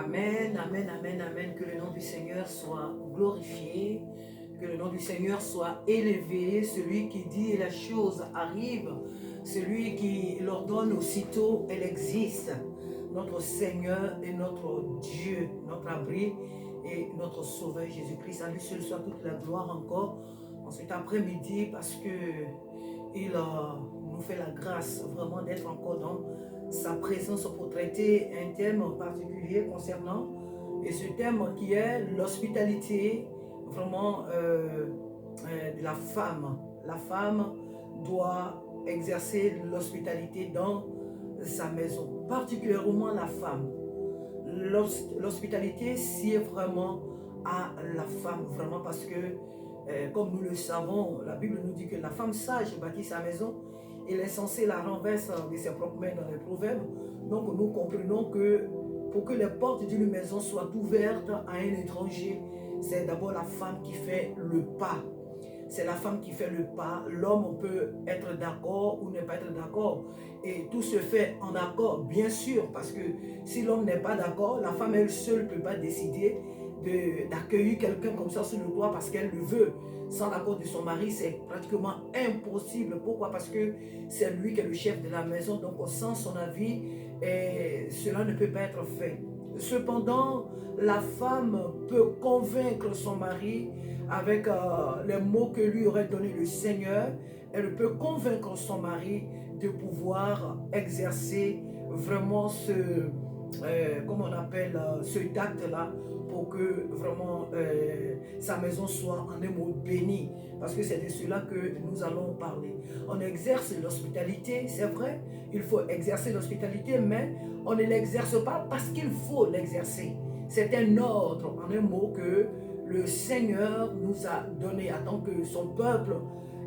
Amen, amen, amen, amen. Que le nom du Seigneur soit glorifié, que le nom du Seigneur soit élevé. Celui qui dit la chose arrive, celui qui l'ordonne aussitôt, elle existe. Notre Seigneur et notre Dieu, notre abri et notre Sauveur Jésus-Christ. À lui seul soit toute la gloire encore en cet après-midi parce que il nous fait la grâce vraiment d'être encore dans sa présence pour traiter un thème en particulier concernant, et ce thème qui est l'hospitalité vraiment de la femme. La femme doit exercer l'hospitalité dans sa maison, particulièrement la femme. L'hospitalité sied vraiment à la femme, vraiment parce que, comme nous le savons, la Bible nous dit que la femme sage bâtit sa maison, il est censé la renverser de ses propres mains dans les proverbes. Donc nous comprenons que pour que les portes d'une maison soient ouvertes à un étranger, c'est d'abord la femme qui fait le pas. C'est la femme qui fait le pas. L'homme peut être d'accord ou ne pas être d'accord. Et tout se fait en accord, bien sûr, parce que si l'homme n'est pas d'accord, la femme elle seule ne peut pas décider d'accueillir quelqu'un comme ça sous le toit parce qu'elle le veut. Sans l'accord de son mari, c'est pratiquement impossible. Pourquoi? Parce que c'est lui qui est le chef de la maison. Donc, sans son avis, cela ne peut pas être fait. Cependant, la femme peut convaincre son mari avec les mots que lui aurait donné le Seigneur. Elle peut convaincre son mari de pouvoir exercer vraiment comment on appelle, ce acte-là pour que vraiment sa maison soit en un mot bénie. Parce que c'est de cela que nous allons parler. On exerce l'hospitalité, c'est vrai, il faut exercer l'hospitalité, mais on ne l'exerce pas parce qu'il faut l'exercer. C'est un ordre, en un mot, que le Seigneur nous a donné en tant que son peuple.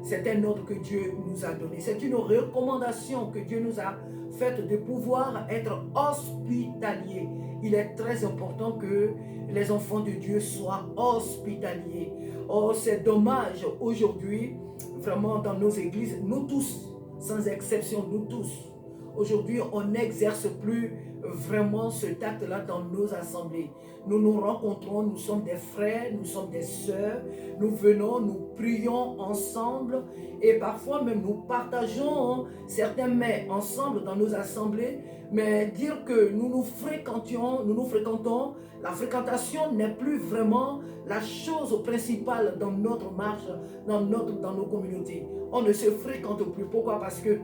C'est un ordre que Dieu nous a donné. C'est une recommandation que Dieu nous a faite de pouvoir être hospitaliers. Il est très important que les enfants de Dieu soient hospitaliers. Oh, c'est dommage aujourd'hui, vraiment dans nos églises, nous tous, sans exception, nous tous, aujourd'hui, on n'exerce plus vraiment ce acte-là dans nos assemblées. Nous nous rencontrons, nous sommes des frères, nous sommes des sœurs, nous venons, nous prions ensemble et parfois même nous partageons certains mets ensemble dans nos assemblées, mais dire que nous nous fréquentons, la fréquentation n'est plus vraiment la chose principale dans notre marche, dans nos communautés. On ne se fréquente plus. Pourquoi? Parce que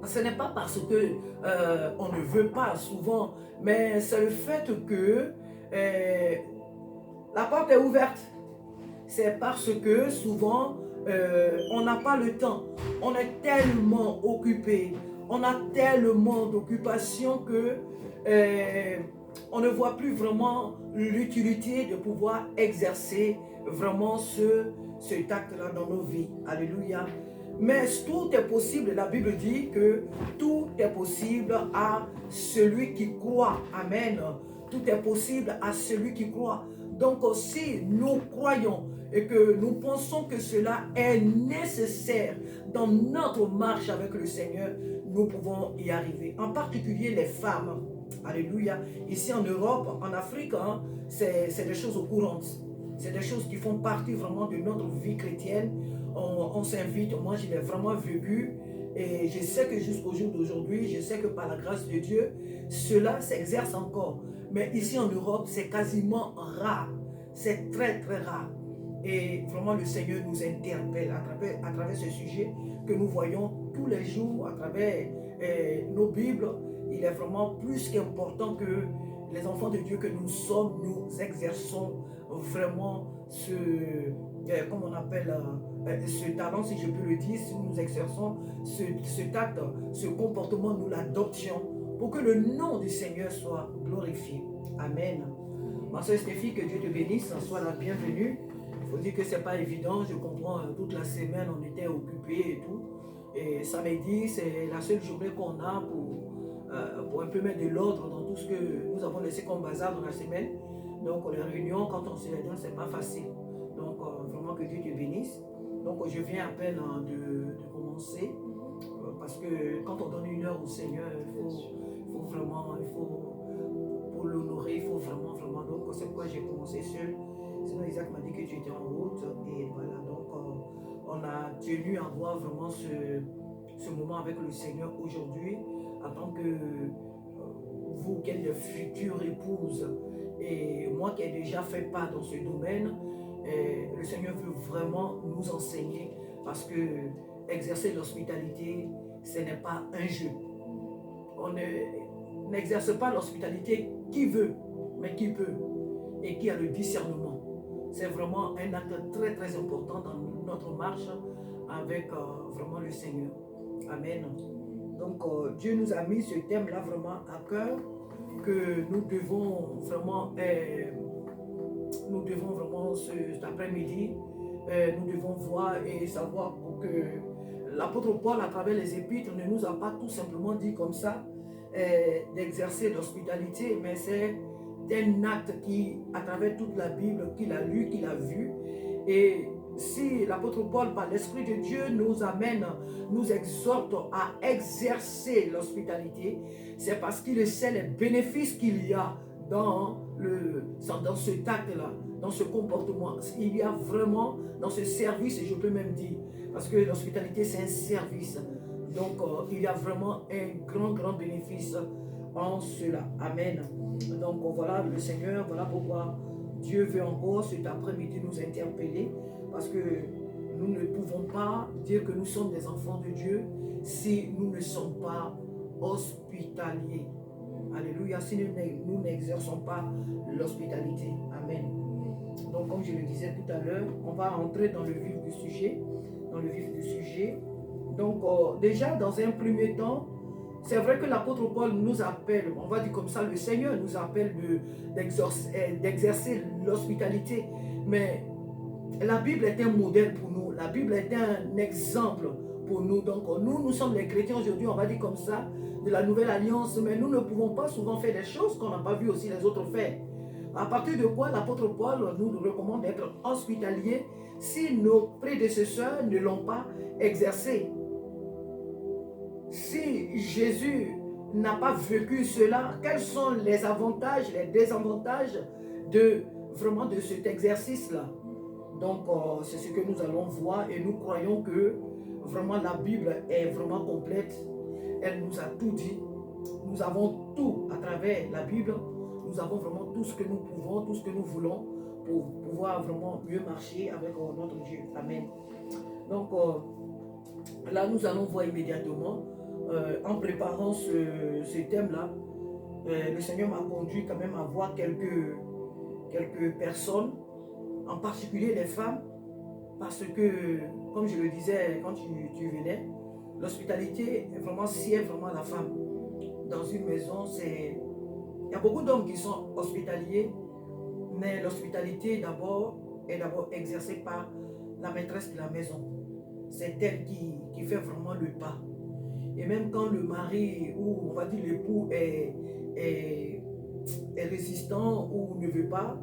ce n'est pas parce que on ne veut pas souvent, mais c'est le fait que la porte est ouverte. C'est parce que souvent on n'a pas le temps. On est tellement occupé, on a tellement d'occupations que on ne voit plus vraiment l'utilité de pouvoir exercer vraiment cet acte-là dans nos vies. Alléluia. Mais tout est possible. La Bible dit que tout est possible à celui qui croit. Amen. Tout est possible à celui qui croit. Donc si nous croyons et que nous pensons que cela est nécessaire dans notre marche avec le Seigneur, nous pouvons y arriver. En particulier les femmes. Alléluia. Ici en Europe, en Afrique, hein, c'est des choses courantes. C'est des choses qui font partie vraiment de notre vie chrétienne. On s'invite, moi je l'ai vraiment vécu et je sais que jusqu'au jour d'aujourd'hui, je sais que par la grâce de Dieu, cela s'exerce encore. Mais ici en Europe, c'est quasiment rare. C'est très très rare. Et vraiment le Seigneur nous interpelle à travers ce sujet que nous voyons tous les jours à travers nos Bibles. Il est vraiment plus qu'important que les enfants de Dieu que nous sommes, nous exerçons vraiment comme on appelle, ce talent, si je peux le dire, si nous exerçons cet acte, ce comportement, nous l'adoptions pour que le nom du Seigneur soit glorifié. Amen. Ma soeur Stéphie, que Dieu te bénisse, sois la bienvenue. Il faut dire que ce n'est pas évident, je comprends, toute la semaine on était occupés et tout. Et samedi, c'est la seule journée qu'on a pour un peu mettre de l'ordre dans tout ce que nous avons laissé comme bazar dans la semaine. Donc les réunions, quand on se les donne, ce n'est pas facile. Donc vraiment que Dieu te bénisse. Donc je viens à peine de commencer. Parce que quand on donne une heure au Seigneur, il faut vraiment, pour l'honorer, il faut vraiment, vraiment. Donc, c'est pourquoi j'ai commencé seul. Sinon, Isaac m'a dit que tu étais en route. Et voilà, donc, on a tenu à avoir vraiment ce moment avec le Seigneur aujourd'hui, en tant que vous qui êtes de futures épouses, et moi qui ai déjà fait pas dans ce domaine, le Seigneur veut vraiment nous enseigner, parce que exercer l'hospitalité, ce n'est pas un jeu. On n'exerce pas l'hospitalité qui veut, mais qui peut, et qui a le discernement. C'est vraiment un acte très très important dans notre marche avec vraiment le Seigneur. Amen. Donc Dieu nous a mis ce thème-là vraiment à cœur, que nous devons vraiment cet après-midi, nous devons voir et savoir pour que l'apôtre Paul, à travers les épîtres, ne nous a pas tout simplement dit comme ça d'exercer l'hospitalité, mais c'est un acte qui, à travers toute la Bible, qu'il a lu, qu'il a vu. Et si l'apôtre Paul, par l'Esprit de Dieu, nous amène, nous exhorte à exercer l'hospitalité, c'est parce qu'il sait les bénéfices qu'il y a dans cet acte-là, dans ce comportement. Il y a vraiment dans ce service, et je peux même dire, parce que l'hospitalité c'est un service. Donc il y a vraiment un grand bénéfice en cela. Amen. Donc voilà le Seigneur, voilà pourquoi Dieu veut encore cet après-midi nous interpeller, parce que nous ne pouvons pas dire que nous sommes des enfants de Dieu si nous ne sommes pas hospitaliers. Alléluia, si nous n'exerçons pas l'hospitalité. Amen. Donc comme je le disais tout à l'heure, on va entrer dans le vif du sujet. Donc déjà dans un premier temps, c'est vrai que l'apôtre Paul nous appelle, on va dire comme ça, le Seigneur nous appelle d'exercer l'hospitalité, mais la Bible est un modèle pour nous, la Bible est un exemple pour nous. Donc nous sommes les chrétiens aujourd'hui, on va dire comme ça, de la nouvelle alliance, mais nous ne pouvons pas souvent faire des choses qu'on n'a pas vu aussi les autres faire. À partir de quoi l'apôtre Paul nous recommande d'être hospitaliers si nos prédécesseurs ne l'ont pas exercé. Si Jésus n'a pas vécu cela, quels sont les avantages, les désavantages de cet exercice-là? Donc, c'est ce que nous allons voir, et nous croyons que vraiment la Bible est vraiment complète. Elle nous a tout dit. Nous avons tout à travers la Bible. Nous avons vraiment tout ce que nous pouvons, tout ce que nous voulons pour pouvoir vraiment mieux marcher avec notre Dieu. Amen. Donc, là, nous allons voir immédiatement, en préparant ce thème-là, le Seigneur m'a conduit quand même à voir quelques personnes, en particulier les femmes, parce que, comme je le disais quand tu venais, l'hospitalité vraiment sied vraiment la femme. Dans une maison, il y a beaucoup d'hommes qui sont hospitaliers, mais l'hospitalité est d'abord exercée par la maîtresse de la maison. C'est elle qui fait vraiment le pas. Et même quand le mari, ou on va dire l'époux, est résistant ou ne veut pas,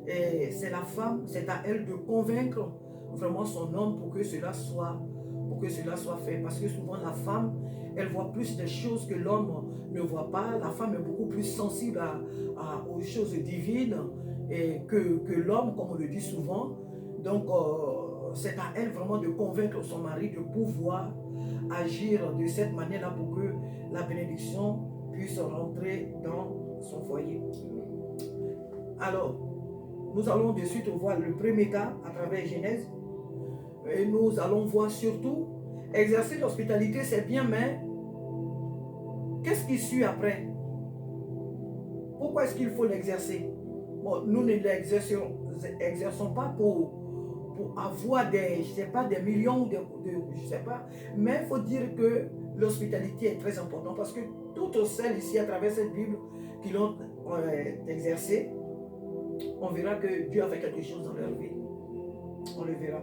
c'est la femme, c'est à elle de convaincre vraiment son homme pour que cela soit fait. Parce que souvent la femme, elle voit plus des choses que l'homme ne voit pas. La femme est beaucoup plus sensible aux choses divines que l'homme, comme on le dit souvent. Donc c'est à elle vraiment de convaincre son mari de pouvoir agir de cette manière-là pour que la bénédiction puisse rentrer dans son foyer. Alors, nous allons de suite voir le premier cas à travers Genèse. Et nous allons voir surtout, exercer l'hospitalité c'est bien, mais qu'est-ce qui suit après? Pourquoi est-ce qu'il faut l'exercer? Bon, nous ne l'exerçons pas pour avoir des, je sais pas, des millions, je sais pas, mais il faut dire que l'hospitalité est très importante, parce que toutes celles ici à travers cette Bible qui l'ont exercé, on verra que Dieu a fait quelque chose dans leur vie. On le verra.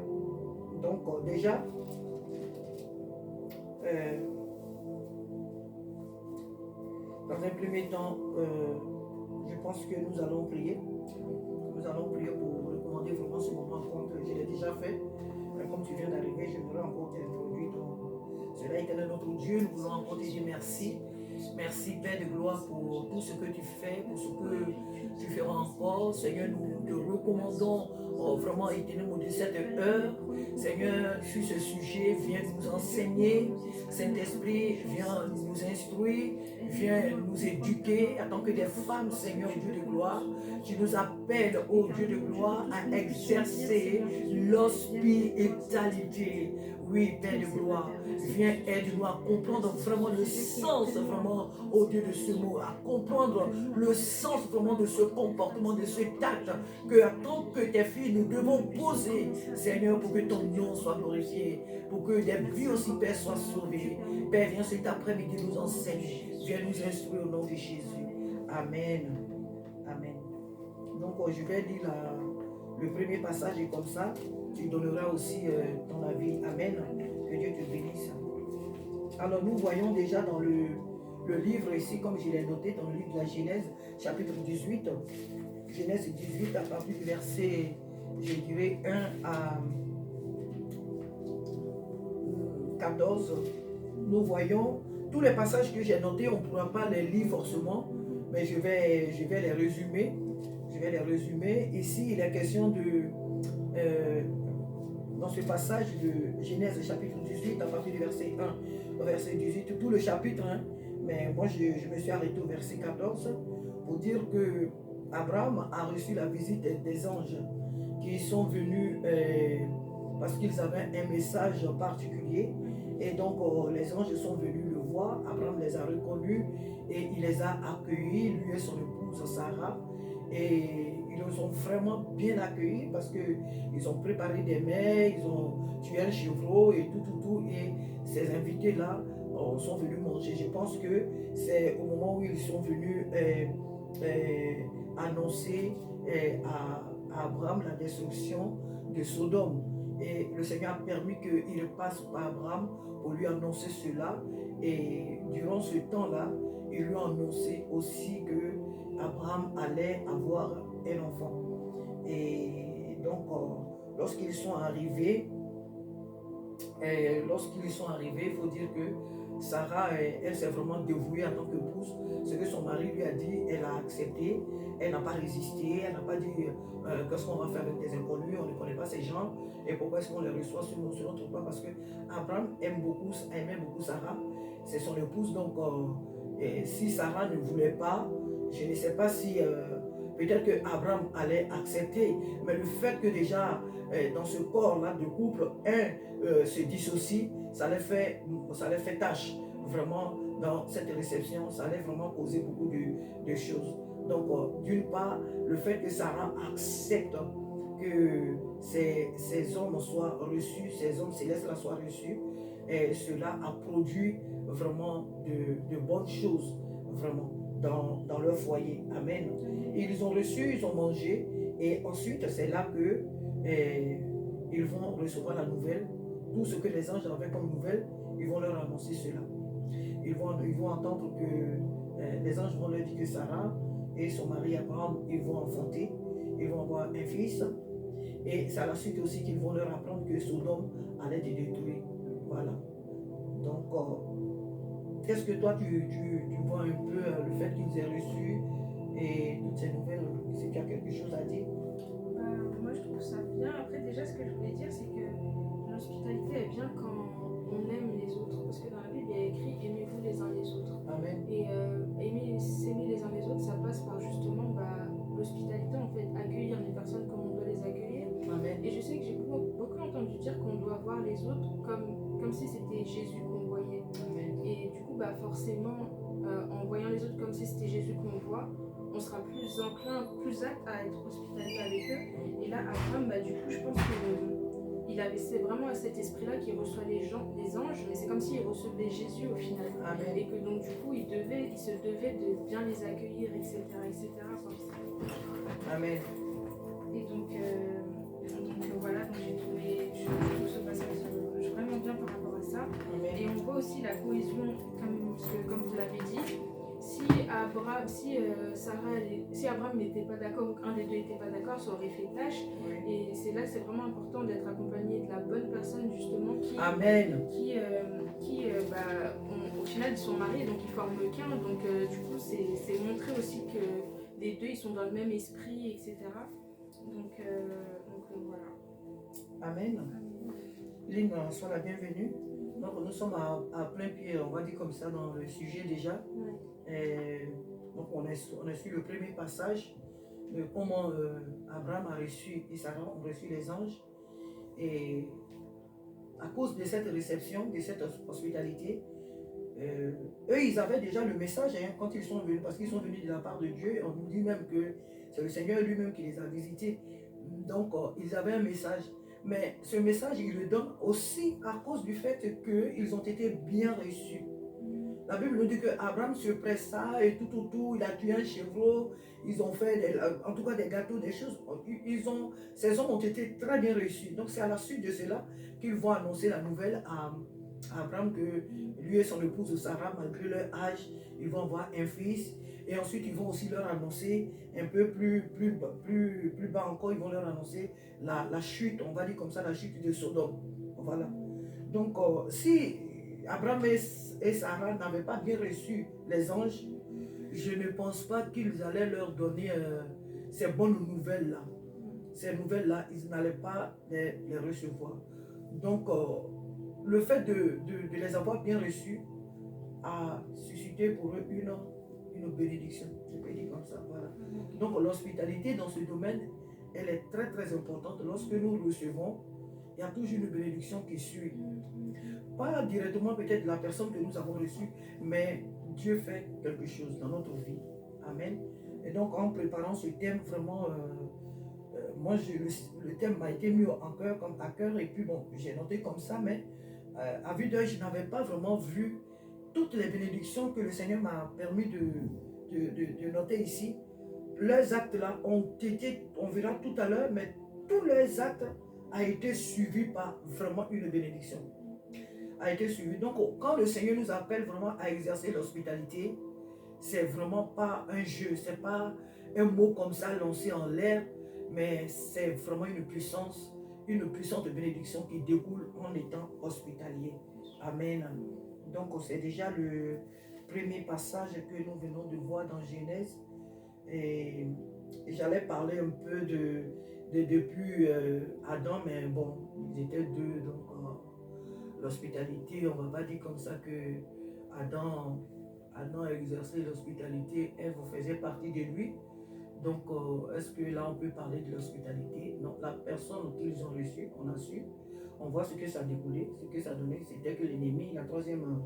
Donc déjà, dans un premier temps, je pense que nous allons prier. Nous allons prier pour recommander vraiment ce moment contre. Je l'ai déjà fait. Comme tu viens d'arriver, je voudrais encore t'introduire. Cela est notre Dieu. Nous voulons encore te dire merci. Merci Père de gloire pour tout ce que tu fais, pour ce que tu feras encore. Seigneur, nous te recommandons vraiment éternel de cette heure. Seigneur, sur ce sujet, viens nous enseigner. Saint-Esprit, viens nous instruire, viens nous éduquer en tant que des femmes, Seigneur Dieu de gloire. Tu nous appelles, ô Dieu de gloire, à exercer l'hospitalité. Oui, Père de gloire, viens aide-nous à comprendre vraiment le sens, vraiment, ô Dieu de ce mot, à comprendre le sens vraiment de ce comportement, de ce acte que, en tant que tes filles, nous devons poser, Seigneur, pour que ton nom soit glorifié, pour que des vies aussi, Père, soient sauvées. Père, viens cet après-midi nous enseigner, viens nous instruire au nom de Jésus. Amen. Amen. Donc, je vais lire le premier passage et comme ça, tu donneras aussi ton avis. Amen. Que Dieu te bénisse. Alors, nous voyons déjà dans le livre ici, comme je l'ai noté, dans le livre de la Genèse, chapitre 18. Genèse 18, à partir du verset, je dirais, 1 à 14. Nous voyons tous les passages que j'ai notés, on ne pourra pas les lire forcément, mais je vais les résumer. Je vais les résumer. Ici, il est question de, dans ce passage de Genèse chapitre 18, à partir du verset 1 au verset 18, tout le chapitre, hein, mais moi je me suis arrêté au verset 14 pour dire que Abraham a reçu la visite des anges qui sont venus parce qu'ils avaient un message particulier. Et donc, les anges sont venus le voir. Abraham les a reconnus et il les a accueillis, lui et son épouse Sarah. Et ils les ont vraiment bien accueillis parce qu'ils ont préparé des mets, ils ont tué un chevreau et tout. Et ces invités-là sont venus manger. Je pense que c'est au moment où ils sont venus annoncer à Abraham la destruction de Sodome. Et le Seigneur a permis qu'il passe par Abraham pour lui annoncer cela. Et durant ce temps-là, il lui a annoncé aussi que Abraham allait avoir un enfant. Et donc, lorsqu'ils sont arrivés, il faut dire que Sarah, elle s'est vraiment dévouée en tant qu'épouse. Ce que son mari lui a dit, elle a accepté. Elle n'a pas résisté. Elle n'a pas dit qu'est-ce qu'on va faire avec des inconnus. On ne connaît pas ces gens. Et pourquoi est-ce qu'on les reçoit sur notre pas? Parce que Abraham aimait beaucoup Sarah. C'est son épouse. Donc, si Sarah ne voulait pas, je ne sais pas si peut-être que Abraham allait accepter. Mais le fait que déjà dans ce corps-là de couple, se dissocie, ça allait faire tâche vraiment dans cette réception, ça allait vraiment causer beaucoup de choses. Donc, d'une part, le fait que Sarah accepte que ces hommes soient reçus, ces hommes célestes là soient reçus, et cela a produit vraiment de bonnes choses, vraiment, dans leur foyer. Amen. Et ils ont reçu, ils ont mangé, et ensuite, c'est là que ils vont recevoir la nouvelle. Tout ce que les anges avaient comme nouvelle, ils vont leur annoncer cela. Ils vont entendre que les anges vont leur dire que Sarah et son mari Abraham, ils vont enfanter, ils vont avoir un fils. Et c'est à la suite aussi qu'ils vont leur apprendre que Sodome allait être détruit. Voilà. Donc, qu'est-ce que toi, tu vois un peu le fait qu'ils aient reçu et toutes ces nouvelles, c'est qu'il y a quelque chose à dire? Moi, je trouve ça bien. Après, déjà, ce que je voulais dire, c'est que l'hospitalité est bien quand on aime les autres. Parce que dans la Bible, il y a écrit « aimez-vous les uns les autres ». Amen. Et s'aimer les uns les autres, ça passe par justement l'hospitalité, en fait, accueillir les personnes comme on doit les accueillir. Amen. Et je sais que j'ai beaucoup entendu dire qu'on doit voir les autres comme si c'était Jésus qu'on voyait. Amen. Et du coup, forcément, en voyant les autres comme si c'était Jésus qu'on voit, on sera plus enclin, plus apte à être hospitalier avec eux. Et là, Abraham, du coup, je pense c'est vraiment à cet esprit-là qu'il reçoit les anges, mais c'est comme s'il recevait Jésus au final. Amen. Et que donc, du coup, il se devait de bien les accueillir, etc. Amen. Et donc voilà, donc j'ai trouvé ce passage vraiment bien par rapport à ça. Amen. Et on voit aussi la cohésion, comme vous l'avez dit. si Abraham n'était pas d'accord, ou qu'un des deux n'était pas d'accord, ça aurait fait tâche. Oui. Et c'est là que c'est vraiment important d'être accompagné de la bonne personne, justement, Amen. au final, ils sont mariés, donc ils forment qu'un. Donc, du coup, c'est montrer aussi que les deux, ils sont dans le même esprit, etc. Donc voilà. Amen. Lynn, sois la bienvenue. Donc nous sommes à plein pied, on va dire comme ça, dans le sujet déjà. Ouais. Et donc on a su le premier passage de comment Abraham a reçu et Sarah ont reçu les anges. Et à cause de cette réception, de cette hospitalité, eux, ils avaient déjà le message hein, quand ils sont venus, parce qu'ils sont venus de la part de Dieu. On nous dit même que c'est le Seigneur lui-même qui les a visités. Donc, ils avaient un message. Mais ce message, ils le donnent aussi à cause du fait qu'ils ont été bien reçus. La Bible nous dit qu'Abraham se pressa et tout autour, il a tué un chevreau, ils ont fait en tout cas des gâteaux, des choses. Ces hommes ont été très bien reçus. Donc c'est à la suite de cela qu'ils vont annoncer la nouvelle à Abraham que lui et son épouse Sarah, malgré leur âge, ils vont avoir un fils. Et ensuite, ils vont aussi leur annoncer un peu plus bas encore, ils vont leur annoncer la chute, on va dire comme ça, la chute de Sodome. Voilà. Donc, si Abraham et Sarah n'avaient pas bien reçu les anges, je ne pense pas qu'ils allaient leur donner ces bonnes nouvelles-là. Ces nouvelles-là, ils n'allaient pas les recevoir. Donc, le fait de les avoir bien reçus a suscité pour eux une bénédiction. Je peux dire comme ça, voilà. Donc, l'hospitalité dans ce domaine, elle est très très importante. Lorsque nous recevons, il y a toujours une bénédiction qui suit. Pas directement peut-être la personne que nous avons reçue, mais Dieu fait quelque chose dans notre vie. Amen. Et donc en préparant ce thème, vraiment, moi le thème m'a été mis à cœur, et puis bon, j'ai noté comme ça, mais à vue d'œil, je n'avais pas vraiment vu toutes les bénédictions que le Seigneur m'a permis de noter ici. Leurs actes là ont été, on verra tout à l'heure, mais tous leurs actes ont été suivis par vraiment une bénédiction. A été suivi. Donc, quand le Seigneur nous appelle vraiment à exercer l'hospitalité, c'est vraiment pas un jeu, c'est pas un mot comme ça lancé en l'air, mais c'est vraiment une puissante bénédiction qui découle en étant hospitalier. Amen. Donc, c'est déjà le premier passage que nous venons de voir dans Genèse. Et j'allais parler un peu depuis Adam, mais bon, ils étaient deux, donc l'hospitalité, on ne va pas dire comme ça que Adam a exercé l'hospitalité, Ève faisait partie de lui. Donc, est-ce que là, on peut parler de l'hospitalité? Non, la personne qu'ils ont reçue, on a su, on voit ce que ça découlait, ce que ça donnait, c'était que l'ennemi, le troisième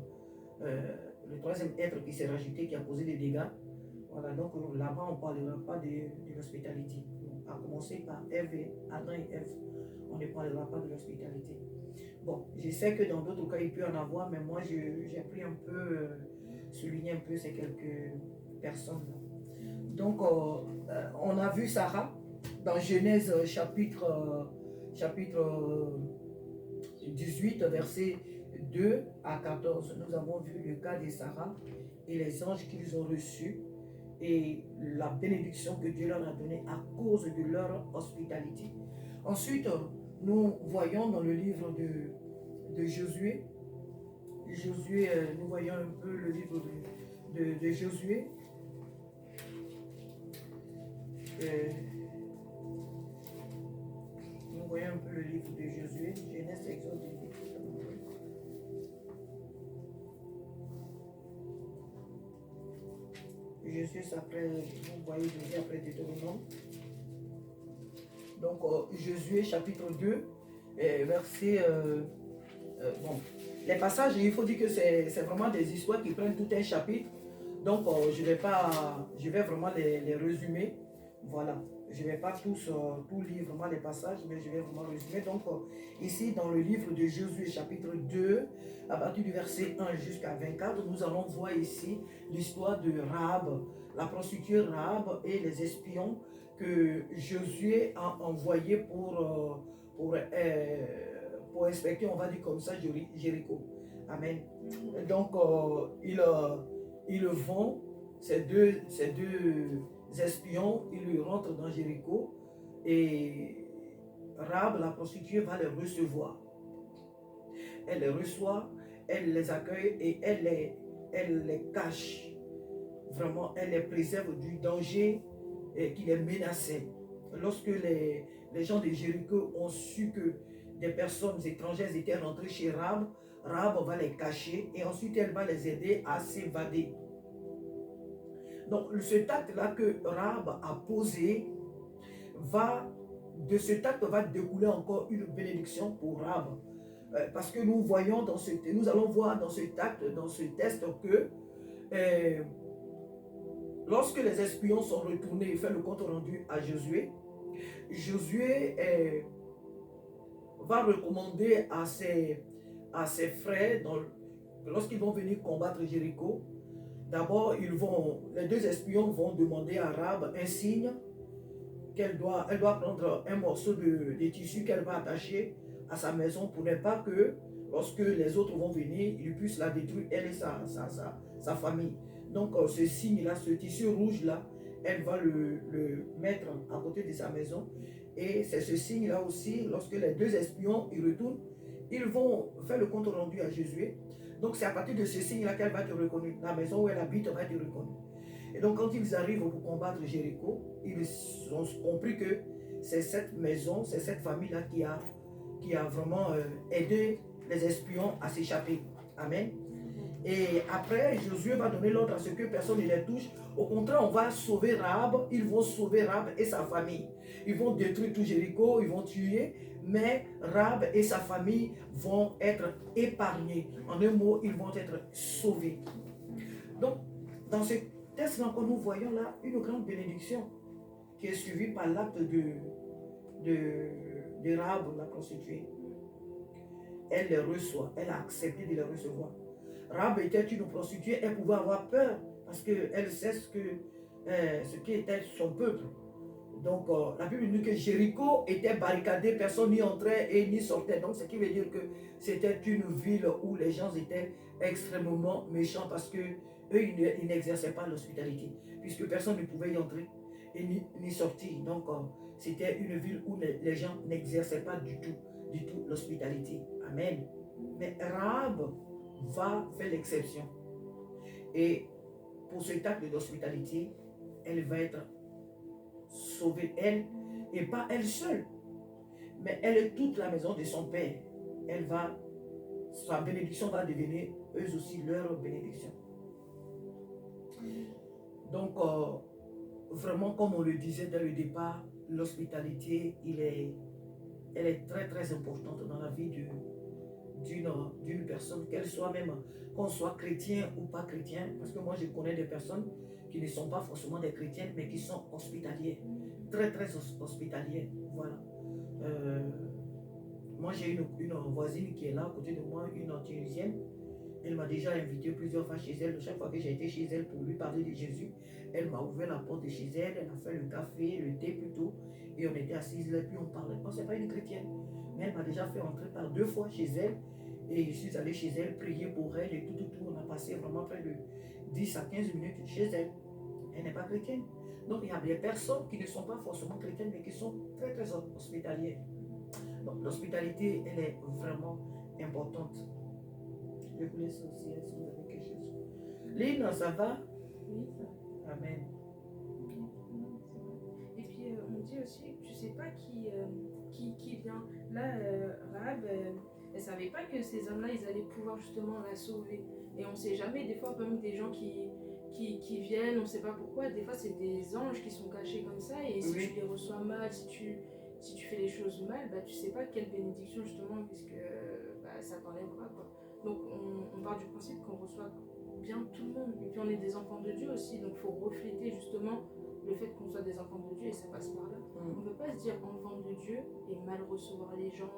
être qui s'est rajouté, qui a causé des dégâts. Voilà, donc là-bas, on ne parlera pas de l'hospitalité. À commencer par Adam et Ève, on ne parlera pas de l'hospitalité. Bon, je sais que dans d'autres cas, il peut en avoir, mais moi, j'ai pris un peu, souligner un peu ces quelques personnes. Donc, on a vu Sarah dans Genèse chapitre 18, versets 2 à 14. Nous avons vu le cas de Sarah et les anges qu'ils ont reçus et la bénédiction que Dieu leur a donnée à cause de leur hospitalité. Ensuite, nous voyons dans le livre de Josué, nous voyons un peu le livre de Josué. Nous voyons un peu le livre de Josué, Genèse, Exode, Josué, après, vous voyez Josué après Deutéronome. Donc, Josué chapitre 2, verset... bon, les passages, il faut dire que c'est vraiment des histoires qui prennent tout un chapitre. Donc, je vais vraiment les résumer. Voilà. Je ne vais pas tout lire vraiment les passages, mais je vais vraiment résumer. Donc, ici, dans le livre de Josué, chapitre 2, à partir du verset 1 jusqu'à 24, nous allons voir ici l'histoire de Rahab, la prostituée Rahab et les espions que Josué a envoyés pour inspecter, on va dire comme ça, Jéricho. Amen. Donc, ils vont ces deux espions, ils rentrent dans Jéricho et Rahab, la prostituée, va les recevoir. Elle les reçoit, elle les accueille et elle les cache. Vraiment, elle les préserve du danger qui les menaçait. Lorsque les gens de Jéricho ont su que des personnes étrangères étaient rentrées chez Rahab, Rahab va les cacher et ensuite elle va les aider à s'évader. Donc ce acte-là que Rahab a posé, de cet acte va découler encore une bénédiction pour Rahab. Parce que nous allons voir dans cet acte, dans ce texte que lorsque les espions sont retournés et fait le compte rendu à Josué, Josué va recommander à ses frères, lorsqu'ils vont venir combattre Jéricho, d'abord les deux espions vont demander à Rahab un signe elle doit prendre un morceau de tissu qu'elle va attacher à sa maison pour ne pas que lorsque les autres vont venir, ils puissent la détruire, elle et sa famille. Donc ce signe-là, ce tissu rouge-là, elle va le mettre à côté de sa maison. Et c'est ce signe-là aussi, lorsque les deux espions y retournent, ils vont faire le compte rendu à Josué. Donc c'est à partir de ce signe-là qu'elle va être reconnue. La maison où elle habite va être reconnue. Et donc quand ils arrivent pour combattre Jéricho, ils ont compris que c'est cette maison, c'est cette famille-là qui a vraiment aidé les espions à s'échapper. Amen. Et après, Josué va donner l'ordre à ce que personne ne les touche. Au contraire, on va sauver Rahab. Ils vont sauver Rahab et sa famille. Ils vont détruire tout Jéricho, ils vont tuer, mais Rahab et sa famille vont être épargnés. En un mot, ils vont être sauvés. Donc, dans ce texte-là que nous voyons là, une grande bénédiction qui est suivie par l'acte de Rahab, la prostituée. Elle les reçoit, elle a accepté de les recevoir. Rahab était une prostituée, elle pouvait avoir peur parce qu'elle sait ce qui était son peuple. Donc la Bible dit que Jéricho était barricadé, personne n'y entrait et n'y sortait. Donc ce qui veut dire que c'était une ville où les gens étaient extrêmement méchants parce que eux ils n'exerçaient pas l'hospitalité, puisque personne ne pouvait y entrer et ni sortir. Donc c'était une ville où les gens n'exerçaient pas du tout l'hospitalité. Amen. Mais Rahab va faire l'exception. Et pour cet acte d'hospitalité, elle va être sauvée, elle, et pas elle seule, mais elle et toute la maison de son père. Sa bénédiction va devenir eux aussi leur bénédiction. Donc, vraiment, comme on le disait dès le départ, l'hospitalité, elle est très très importante dans la vie d'une personne, qu'elle soit même, qu'on soit chrétien ou pas chrétien, parce que moi je connais des personnes qui ne sont pas forcément des chrétiennes, mais qui sont hospitalières, très très hospitalières, voilà. Moi j'ai une voisine qui est là à côté de moi, une Tunisienne. Elle m'a déjà invité plusieurs fois chez elle. Chaque fois que j'ai été chez elle pour lui parler de Jésus, elle m'a ouvert la porte de chez elle, elle a fait le café, le thé plutôt, et on était assises là, puis on parlait. Moi, c'est pas une chrétienne, mais elle m'a déjà fait entrer par 2 fois chez elle, et je suis allé chez elle, prier pour elle, et tout. On a passé vraiment près de 10 à 15 minutes chez elle. Elle n'est pas chrétienne. Donc, il y a des personnes qui ne sont pas forcément chrétiennes, mais qui sont très, très hospitalières. Donc, l'hospitalité, elle est vraiment importante. Je vous laisse aussi, est-ce que vous avez quelque chose? Lynn, ça va? Oui, ça va. Amen. Et puis on dit aussi, tu sais pas qui vient. Là, Rahab, elle savait pas que ces hommes-là, ils allaient pouvoir justement la sauver. Et on sait jamais, des fois, même des gens qui viennent, on sait pas pourquoi, des fois c'est des anges qui sont cachés comme ça, et si tu les reçois mal, si tu fais les choses mal, bah tu sais pas quelle bénédiction justement, puisque ça t'enlèvera quoi. Donc on part du principe qu'on reçoit bien tout le monde, et puis on est des enfants de Dieu aussi, donc il faut refléter justement le fait qu'on soit des enfants de Dieu, et ça passe par là. On ne peut pas se dire enfant de Dieu et mal recevoir les gens,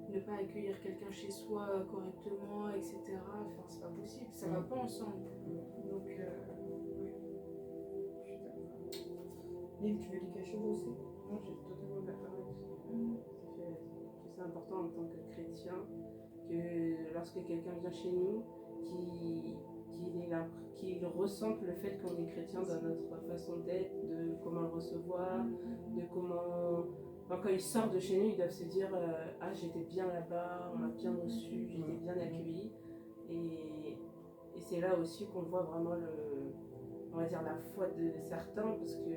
ne pas accueillir quelqu'un chez soi correctement, etc. Enfin, c'est pas possible, ça va pas ensemble. Donc, oui. Je suis d'accord. Lynn, tu veux dire quelque chose aussi? Non, je suis totalement d'accord avec ça. C'est important en tant que chrétien que lorsque quelqu'un vient chez nous, qu'il ressentent le fait qu'on est chrétien dans notre façon d'être, de comment le recevoir, de comment... Enfin, quand ils sortent de chez nous, ils doivent se dire ah, j'étais bien là-bas, on m'a bien reçu, j'étais bien accueilli. Et c'est là aussi qu'on voit vraiment on va dire la foi de certains, parce que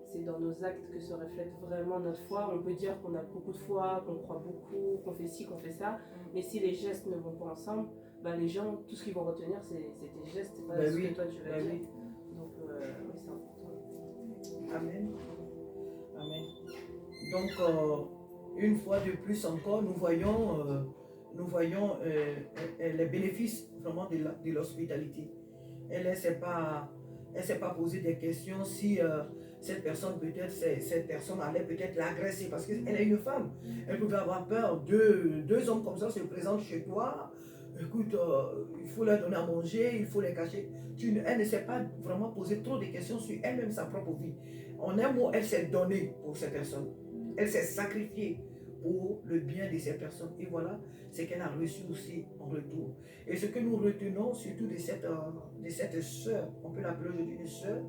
c'est dans nos actes que se reflète vraiment notre foi. On peut dire qu'on a beaucoup de foi, qu'on croit beaucoup, qu'on fait ci, qu'on fait ça, mais si les gestes ne vont pas ensemble, bah, les gens, tout ce qu'ils vont retenir, c'est tes gestes, c'est pas ce que toi tu vas dire. Donc oui, c'est important. Amen. Amen. Donc, une fois de plus encore, nous voyons les bénéfices vraiment de l'hospitalité. Elle ne s'est pas posé des questions si cette personne allait peut-être l'agresser parce qu'elle est une femme. Elle pouvait avoir peur. Deux hommes comme ça se présentent chez toi. Écoute, il faut leur donner à manger, il faut les cacher. Elle ne s'est pas vraiment posé trop de questions sur elle-même, sa propre vie. En un mot, elle s'est donnée pour ces personnes. Elle s'est sacrifiée pour le bien de ces personnes. Et voilà ce qu'elle a reçu aussi en retour. Et ce que nous retenons surtout de cette sœur, on peut l'appeler aujourd'hui une sœur,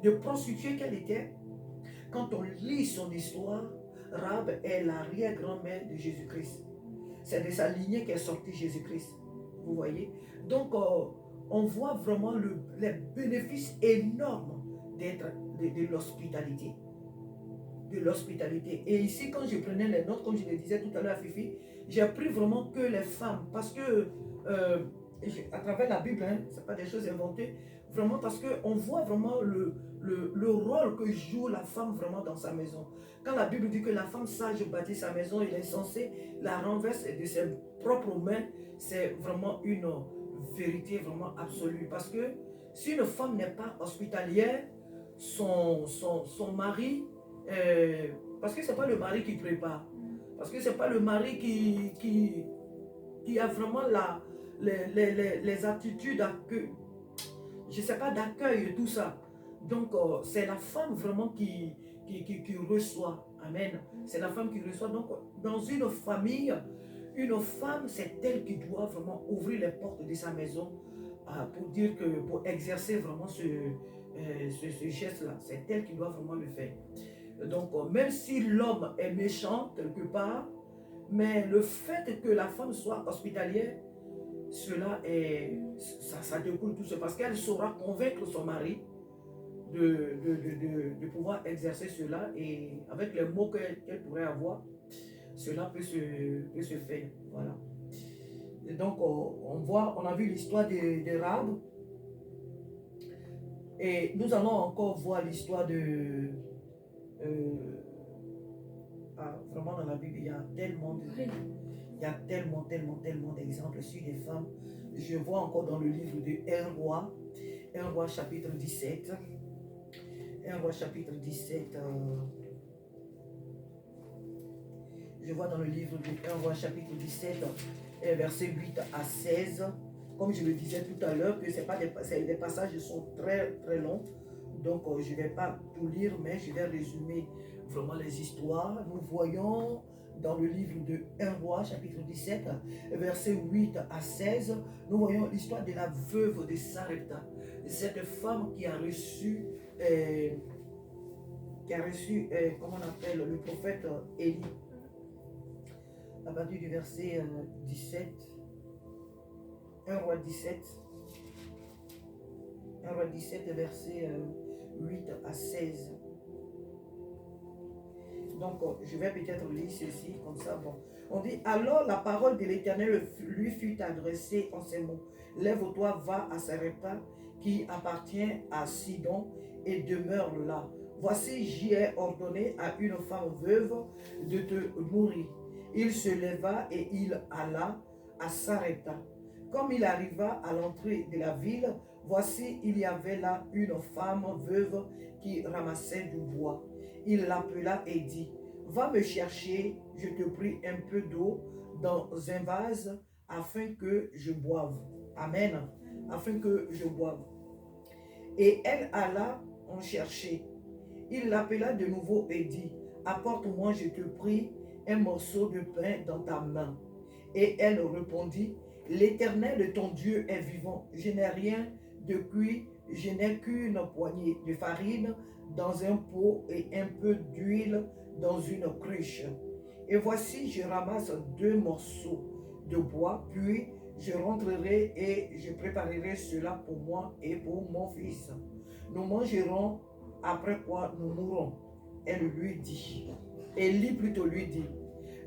de prostituée qu'elle était, quand on lit son histoire, Rahab est l'arrière-grand-mère de Jésus-Christ. C'est de sa lignée qu'est sorti Jésus-Christ. Vous voyez? Donc, on voit vraiment les bénéfices énormes de l'hospitalité. De l'hospitalité. Et ici, quand je prenais les notes, comme je le disais tout à l'heure à Fifi, j'ai appris vraiment que les femmes, parce que à travers la Bible, hein, ce n'est pas des choses inventées, vraiment parce qu'on voit vraiment le rôle que joue la femme vraiment dans sa maison. Quand la Bible dit que la femme sage bâtit sa maison, il est censé la renverser de ses propres mains, c'est vraiment une vérité vraiment absolue. Parce que si une femme n'est pas hospitalière, son mari, parce que ce n'est pas le mari qui prépare, parce que ce n'est pas le mari qui a vraiment les attitudes je ne sais pas, d'accueil et tout ça. Donc, c'est la femme vraiment qui reçoit. Amen. C'est la femme qui reçoit. Donc, dans une famille, une femme, c'est elle qui doit vraiment ouvrir les portes de sa maison pour exercer vraiment ce geste-là. C'est elle qui doit vraiment le faire. Donc, même si l'homme est méchant quelque part, mais le fait que la femme soit hospitalière, ça découle tout ça, parce qu'elle saura convaincre son mari de pouvoir exercer cela, et avec les mots qu'elle pourrait avoir, cela peut se faire. Voilà. Et donc, on a vu l'histoire de Rahab, et nous allons encore voir l'histoire vraiment dans la Bible, il y a tellement d'exemples sur des femmes. Je vois encore dans le livre de 1 roi chapitre 17. 1 roi chapitre 17. Je vois dans le livre de 1 roi chapitre 17, versets 8 à 16. Comme je le disais tout à l'heure, que les passages sont très très longs. Donc je ne vais pas tout lire, mais je vais résumer vraiment les histoires. Nous voyons dans le livre de 1 roi, chapitre 17, versets 8 à 16, nous voyons l'histoire de la veuve de Sarepta. Cette femme qui a reçu, comment on appelle, le prophète Élie. À partir du verset 17, 1 roi 17, verset 8 à 16. Donc, je vais peut-être lire ceci, comme ça, bon. On dit, alors la parole de l'Éternel lui fut adressée en ces mots. Lève-toi, va à Sarepta, qui appartient à Sidon, et demeure là. Voici, j'y ai ordonné à une femme veuve de te nourrir. Il se leva et il alla à Sarepta. Comme il arriva à l'entrée de la ville, voici, il y avait là une femme veuve qui ramassait du bois. Il l'appela et dit, va me chercher, je te prie, un peu d'eau dans un vase afin que je boive. Amen. Afin que je boive. Et elle alla en chercher. Il l'appela de nouveau et dit, apporte-moi, je te prie, un morceau de pain dans ta main. Et elle répondit, l'Éternel ton Dieu est vivant, je n'ai rien de cuit, je n'ai qu'une poignée de farine dans un pot et un peu d'huile dans une cruche. Et voici, je ramasse 2 morceaux de bois, puis je rentrerai et je préparerai cela pour moi et pour mon fils. Nous mangerons, après quoi nous mourrons. Elle lui dit, Élie plutôt lui dit,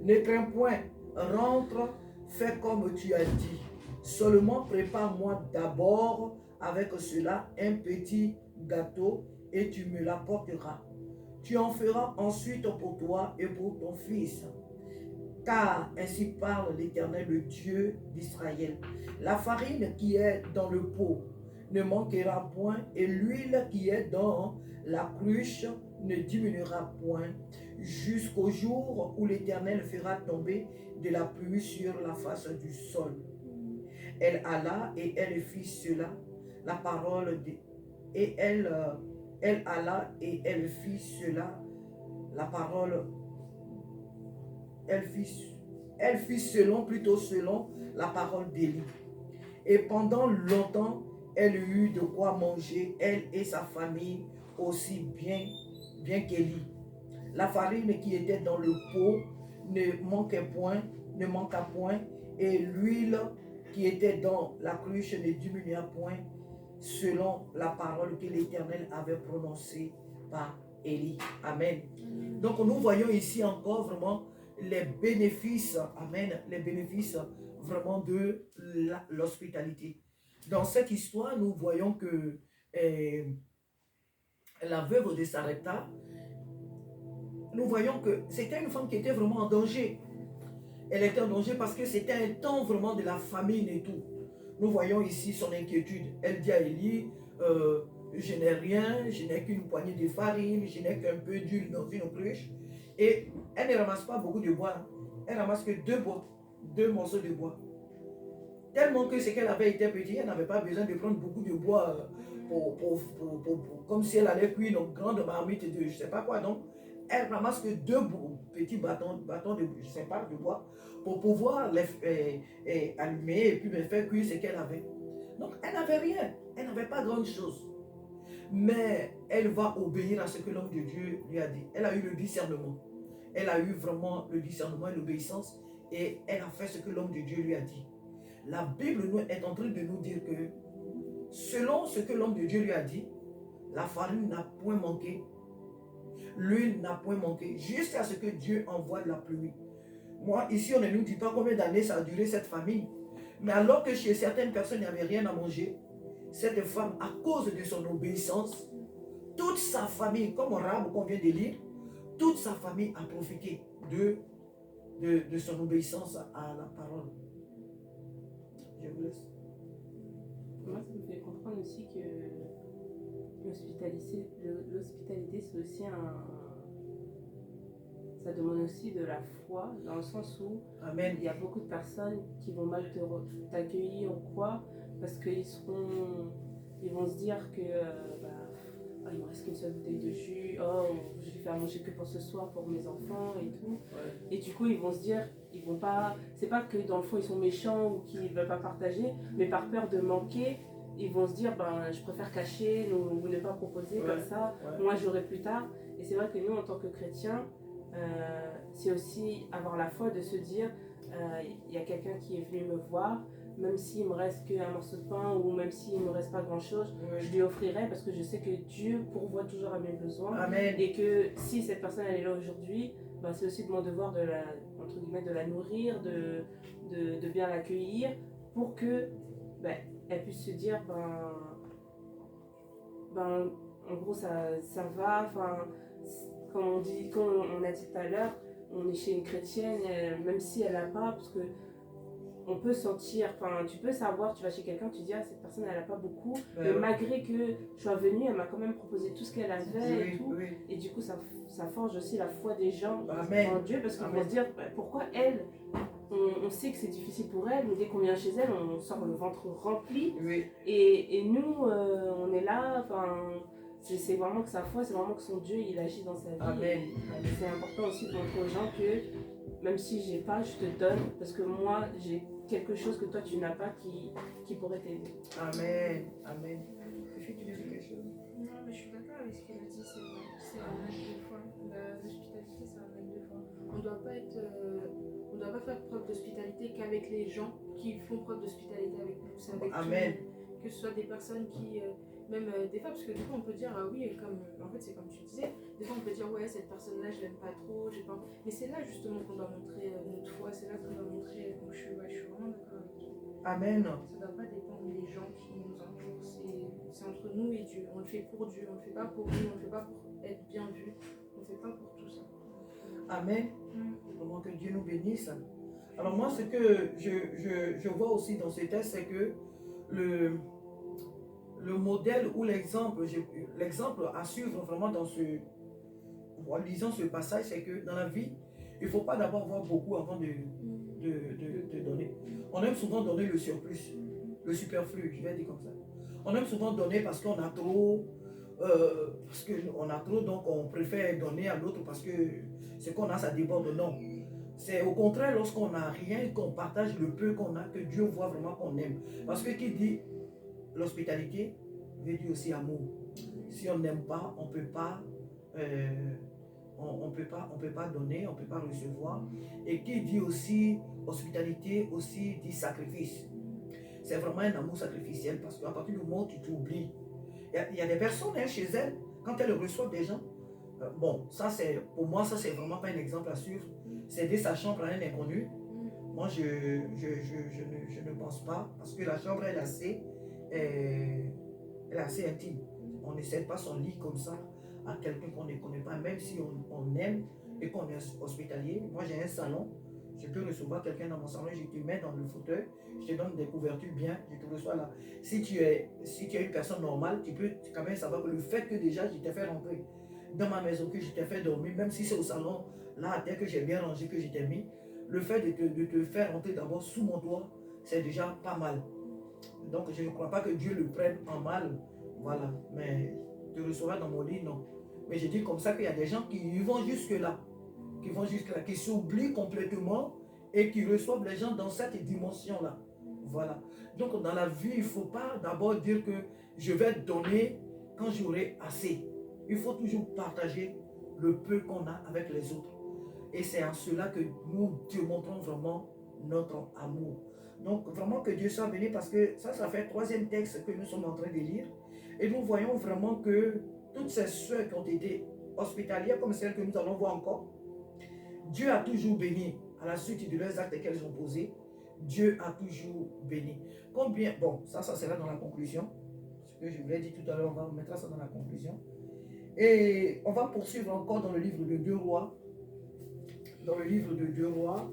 ne crains point, rentre, fais comme tu as dit. Seulement prépare-moi d'abord avec cela un petit gâteau et tu me l'apporteras. Tu en feras ensuite pour toi et pour ton fils. Car ainsi parle l'Éternel, le Dieu d'Israël. La farine qui est dans le pot ne manquera point et l'huile qui est dans la cruche ne diminuera point jusqu'au jour où l'Éternel fera tomber de la pluie sur la face du sol. Elle alla et elle fit cela, la parole de... Et elle alla et elle fit cela, la parole... Elle fit selon la parole d'Élie. Et pendant longtemps, elle eut de quoi manger, elle et sa famille, aussi bien qu'Élie. La farine qui était dans le pot ne manqua point, et l'huile qui était dans la cruche ne diminua point, selon la parole que l'Éternel avait prononcée par Élie. Amen. Donc nous voyons ici encore vraiment les bénéfices, amen, les bénéfices vraiment de l'hospitalité. Dans cette histoire, nous voyons que la veuve de Sarepta, nous voyons que c'était une femme qui était vraiment en danger. Elle était en danger parce que c'était un temps vraiment de la famine et tout. Nous voyons ici son inquiétude. Elle dit à Élie, je n'ai rien, je n'ai qu'une poignée de farine, je n'ai qu'un peu d'huile dans une cruche. Et elle ne ramasse pas beaucoup de bois. Elle ramasse que 2 morceaux de bois. Tellement que ce qu'elle avait été petite, elle n'avait pas besoin de prendre beaucoup de bois comme si elle allait cuire une grande marmite de je ne sais pas quoi. Donc, elle ramasse que 2 petits bâtons de, je sais pas, de bois pour pouvoir les allumer et puis faire cuire ce qu'elle avait. Donc, elle n'avait rien. Elle n'avait pas grande chose. Mais elle va obéir à ce que l'homme de Dieu lui a dit. Elle a eu le discernement. Elle a eu vraiment le discernement et l'obéissance. Et elle a fait ce que l'homme de Dieu lui a dit. La Bible est en train de nous dire que selon ce que l'homme de Dieu lui a dit, la farine n'a point manqué. L'huile n'a point manqué. Jusqu'à ce que Dieu envoie de la pluie. Moi, ici, on ne nous dit pas combien d'années ça a duré cette famine. Mais alors que chez certaines personnes, il n'y avait rien à manger, cette femme, à cause de son obéissance, toute sa famille, comme Rahab qu'on vient de lire, toute sa famille a profité de son obéissance à la parole. Je vous laisse. Moi, ça me fait comprendre aussi que l'hospitalité, c'est aussi ça demande aussi de la foi, dans le sens où Amen. Il y a beaucoup de personnes qui vont mal t'accueillir ou quoi, parce qu'ils vont se dire que il me reste qu'une seule bouteille de jus, je vais faire manger que pour ce soir pour mes enfants et tout. Ouais. Et du coup, ils vont se dire, ils vont pas, c'est pas que dans le fond ils sont méchants ou qu'ils veulent pas partager, mais par peur de manquer, ils vont se dire, je préfère cacher ou ne pas proposer comme ça, moi j'aurai plus tard. Et c'est vrai que nous, en tant que chrétiens, c'est aussi avoir la foi de se dire, il y a quelqu'un qui est venu me voir, même s'il me reste qu'un morceau de pain ou même s'il me reste pas grand chose, je lui offrirai parce que je sais que Dieu pourvoit toujours à mes besoins. Amen. Et que si cette personne elle est là aujourd'hui, c'est aussi de mon devoir de la nourrir, de bien l'accueillir pour que elle puisse se dire en gros ça va, comme on a dit tout à l'heure, on est chez une chrétienne, même si elle n'a pas, parce que on peut sentir, tu peux savoir, tu vas chez quelqu'un, tu dis cette personne elle n'a pas beaucoup, mais malgré que je sois venue, elle m'a quand même proposé tout ce qu'elle avait et tout, et du coup ça forge aussi la foi des gens en Dieu, parce qu'ils vont se dire pourquoi elle, on sait que c'est difficile pour elle, mais dès qu'on vient chez elle, on sort le ventre rempli, et nous on est là, c'est vraiment que sa foi, c'est vraiment que son Dieu il agit dans sa vie. Amen. Et c'est important aussi de montrer aux gens que même si j'ai pas, je te donne, parce que moi j'ai quelque chose que toi tu n'as pas qui pourrait t'aider. Amen. Amen. Est-ce que tu veux dire quelque chose? Non, mais je suis d'accord avec ce qu'elle a dit, c'est vrai. C'est un acte de foi. L'hospitalité, c'est un acte de foi. On ne doit pas faire preuve d'hospitalité qu'avec les gens qui font preuve d'hospitalité avec nous. C'est avec Amen. tout le monde. Que ce soit des personnes qui, même des fois, parce que des fois on peut dire, ah oui, comme, en fait c'est comme tu disais, des fois on peut dire, ouais, cette personne-là, je l'aime pas trop, j'ai pas... Mais c'est là justement qu'on doit montrer notre foi, c'est là qu'on doit montrer, donc je suis vraiment d'accord avec toi. Amen. Ça ne doit pas dépendre des gens qui nous entourent, c'est entre nous et Dieu. On le fait pour Dieu, on ne le fait pas pour nous, on ne le fait pas pour être bien vu, on ne le fait pas pour tout ça. Amen. Vraiment que Dieu nous bénisse. Alors moi, ce que je vois aussi dans ce texte, c'est que le modèle ou l'exemple à suivre vraiment en lisant ce passage, c'est que dans la vie, il ne faut pas d'abord avoir beaucoup avant de donner. On aime souvent donner le surplus, le superflu, je vais dire comme ça. On aime souvent donner parce qu'on a trop, donc on préfère donner à l'autre parce que ce qu'on a, ça déborde. Non. C'est au contraire lorsqu'on n'a rien et qu'on partage le peu qu'on a que Dieu voit vraiment qu'on aime. Parce que qui dit l'hospitalité veut dire aussi amour. Si on n'aime pas, on peut pas, on peut pas donner, on peut pas recevoir. Et qui dit aussi hospitalité aussi dit sacrifice. C'est vraiment un amour sacrificiel parce qu'à partir du moment où tu t'oublies, il y a des personnes chez elles, quand elles reçoivent des gens, bon, ça c'est, pour moi, ça c'est vraiment pas un exemple à suivre. Céder sa chambre à un inconnu, moi je ne pense pas, parce que la chambre elle est assez intime. On ne cède pas son lit comme ça à quelqu'un qu'on ne connaît pas, même si on aime et qu'on est hospitalier. Moi j'ai un salon, je peux recevoir quelqu'un dans mon salon, je te mets dans le fauteuil, je te donne des couvertures bien, je te reçois là. Si tu es une personne normale, tu peux quand même savoir que le fait que déjà je t'ai fait rentrer dans ma maison, que je t'ai fait dormir, même si c'est au salon, là, dès que j'ai bien rangé, que je t'ai mis, le fait de te faire rentrer d'abord sous mon toit, c'est déjà pas mal. Donc je ne crois pas que Dieu le prenne en mal, voilà, mais te recevoir dans mon lit, non. Mais je dis comme ça qu'il y a des gens qui vont jusque-là, qui s'oublient complètement et qui reçoivent les gens dans cette dimension-là. Voilà. Donc dans la vie, il ne faut pas d'abord dire que je vais donner quand j'aurai assez. Il faut toujours partager le peu qu'on a avec les autres. Et c'est en cela que nous démontrons vraiment notre amour. Donc vraiment que Dieu soit béni parce que ça fait le troisième texte que nous sommes en train de lire. Et nous voyons vraiment que toutes ces soeurs qui ont été hospitalières comme celles que nous allons voir encore, Dieu a toujours béni à la suite de leurs actes qu'elles ont posés. Dieu a toujours béni. Combien, bon, ça sera dans la conclusion. Ce que je vous l'ai dit tout à l'heure, on va mettre ça dans la conclusion. Et on va poursuivre encore dans le livre de 2 Rois. Dans le livre de 2 Rois.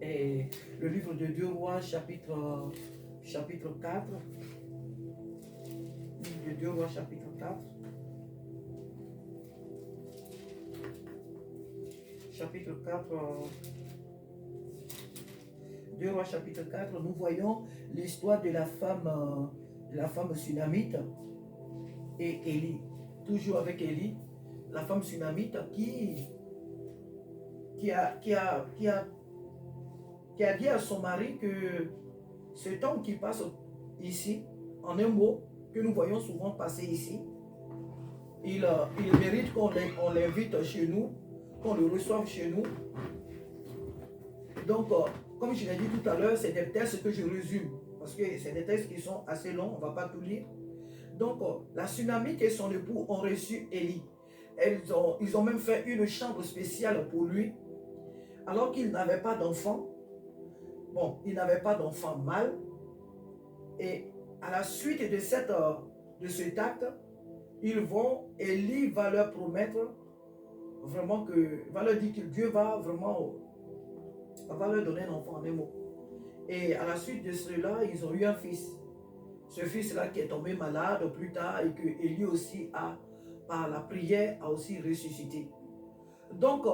Et le livre de 2 Rois, chapitre 4. Livre de 2 Rois, chapitre 4. Chapitre 4. 2 Rois, chapitre 4. Nous voyons l'histoire de la femme sunamite et Élie. Toujours avec Élie, la femme sunamite qui a dit à son mari que cet homme qui passe ici, en un mot, que nous voyons souvent passer ici, il mérite qu'on l'invite chez nous, qu'on le reçoive chez nous. Donc, comme je l'ai dit tout à l'heure, c'est des textes que je résume, parce que c'est des textes qui sont assez longs, on ne va pas tout lire. Donc, la Sunamite et son époux ont reçu Élie. Ils ont même fait une chambre spéciale pour lui, alors qu'il n'avait pas d'enfant. Bon, il n'avait pas d'enfant mâle. Et à la suite de cet acte, Élie va leur promettre vraiment va leur dire que Dieu va leur donner un enfant en un mot. Et à la suite de cela, ils ont eu un fils. Ce fils-là qui est tombé malade plus tard et que Élie aussi par la prière, a aussi ressuscité. Donc,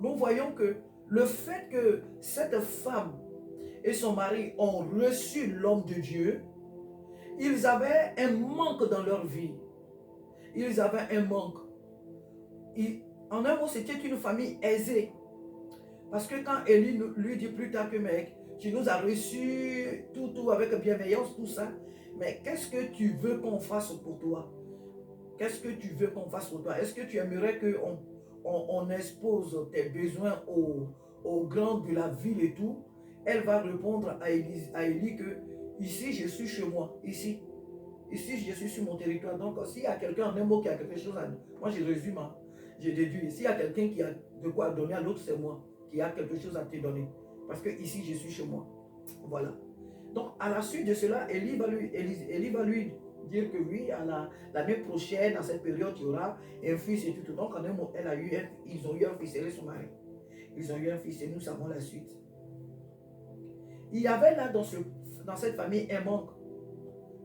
nous voyons que le fait que cette femme et son mari ont reçu l'homme de Dieu, ils avaient un manque dans leur vie. Ils avaient un manque. En un mot, c'était une famille aisée. Parce que quand Élie lui dit plus tard que mec, tu nous as reçus, tout avec bienveillance, tout ça. Mais qu'est-ce que tu veux qu'on fasse pour toi? Qu'est-ce que tu veux qu'on fasse pour toi? Est-ce que tu aimerais qu'on expose tes besoins aux grands de la ville et tout? Elle va répondre à Élie que ici, je suis chez moi. Ici, je suis sur mon territoire. Donc, s'il y a quelqu'un en un mot qui a quelque chose à... Moi, je résume, hein, je déduis. S'il y a quelqu'un qui a de quoi donner à l'autre, c'est moi qui a quelque chose à te donner. Parce que ici, je suis chez moi. Voilà. Donc, à la suite de cela, Élie va lui dire que oui, l'année prochaine, à cette période, il y aura un fils et tout. Donc, en un mot, ils ont eu un fils, elle et son mari. Ils ont eu un fils et nous savons la suite. Il y avait là, dans cette famille, un manque.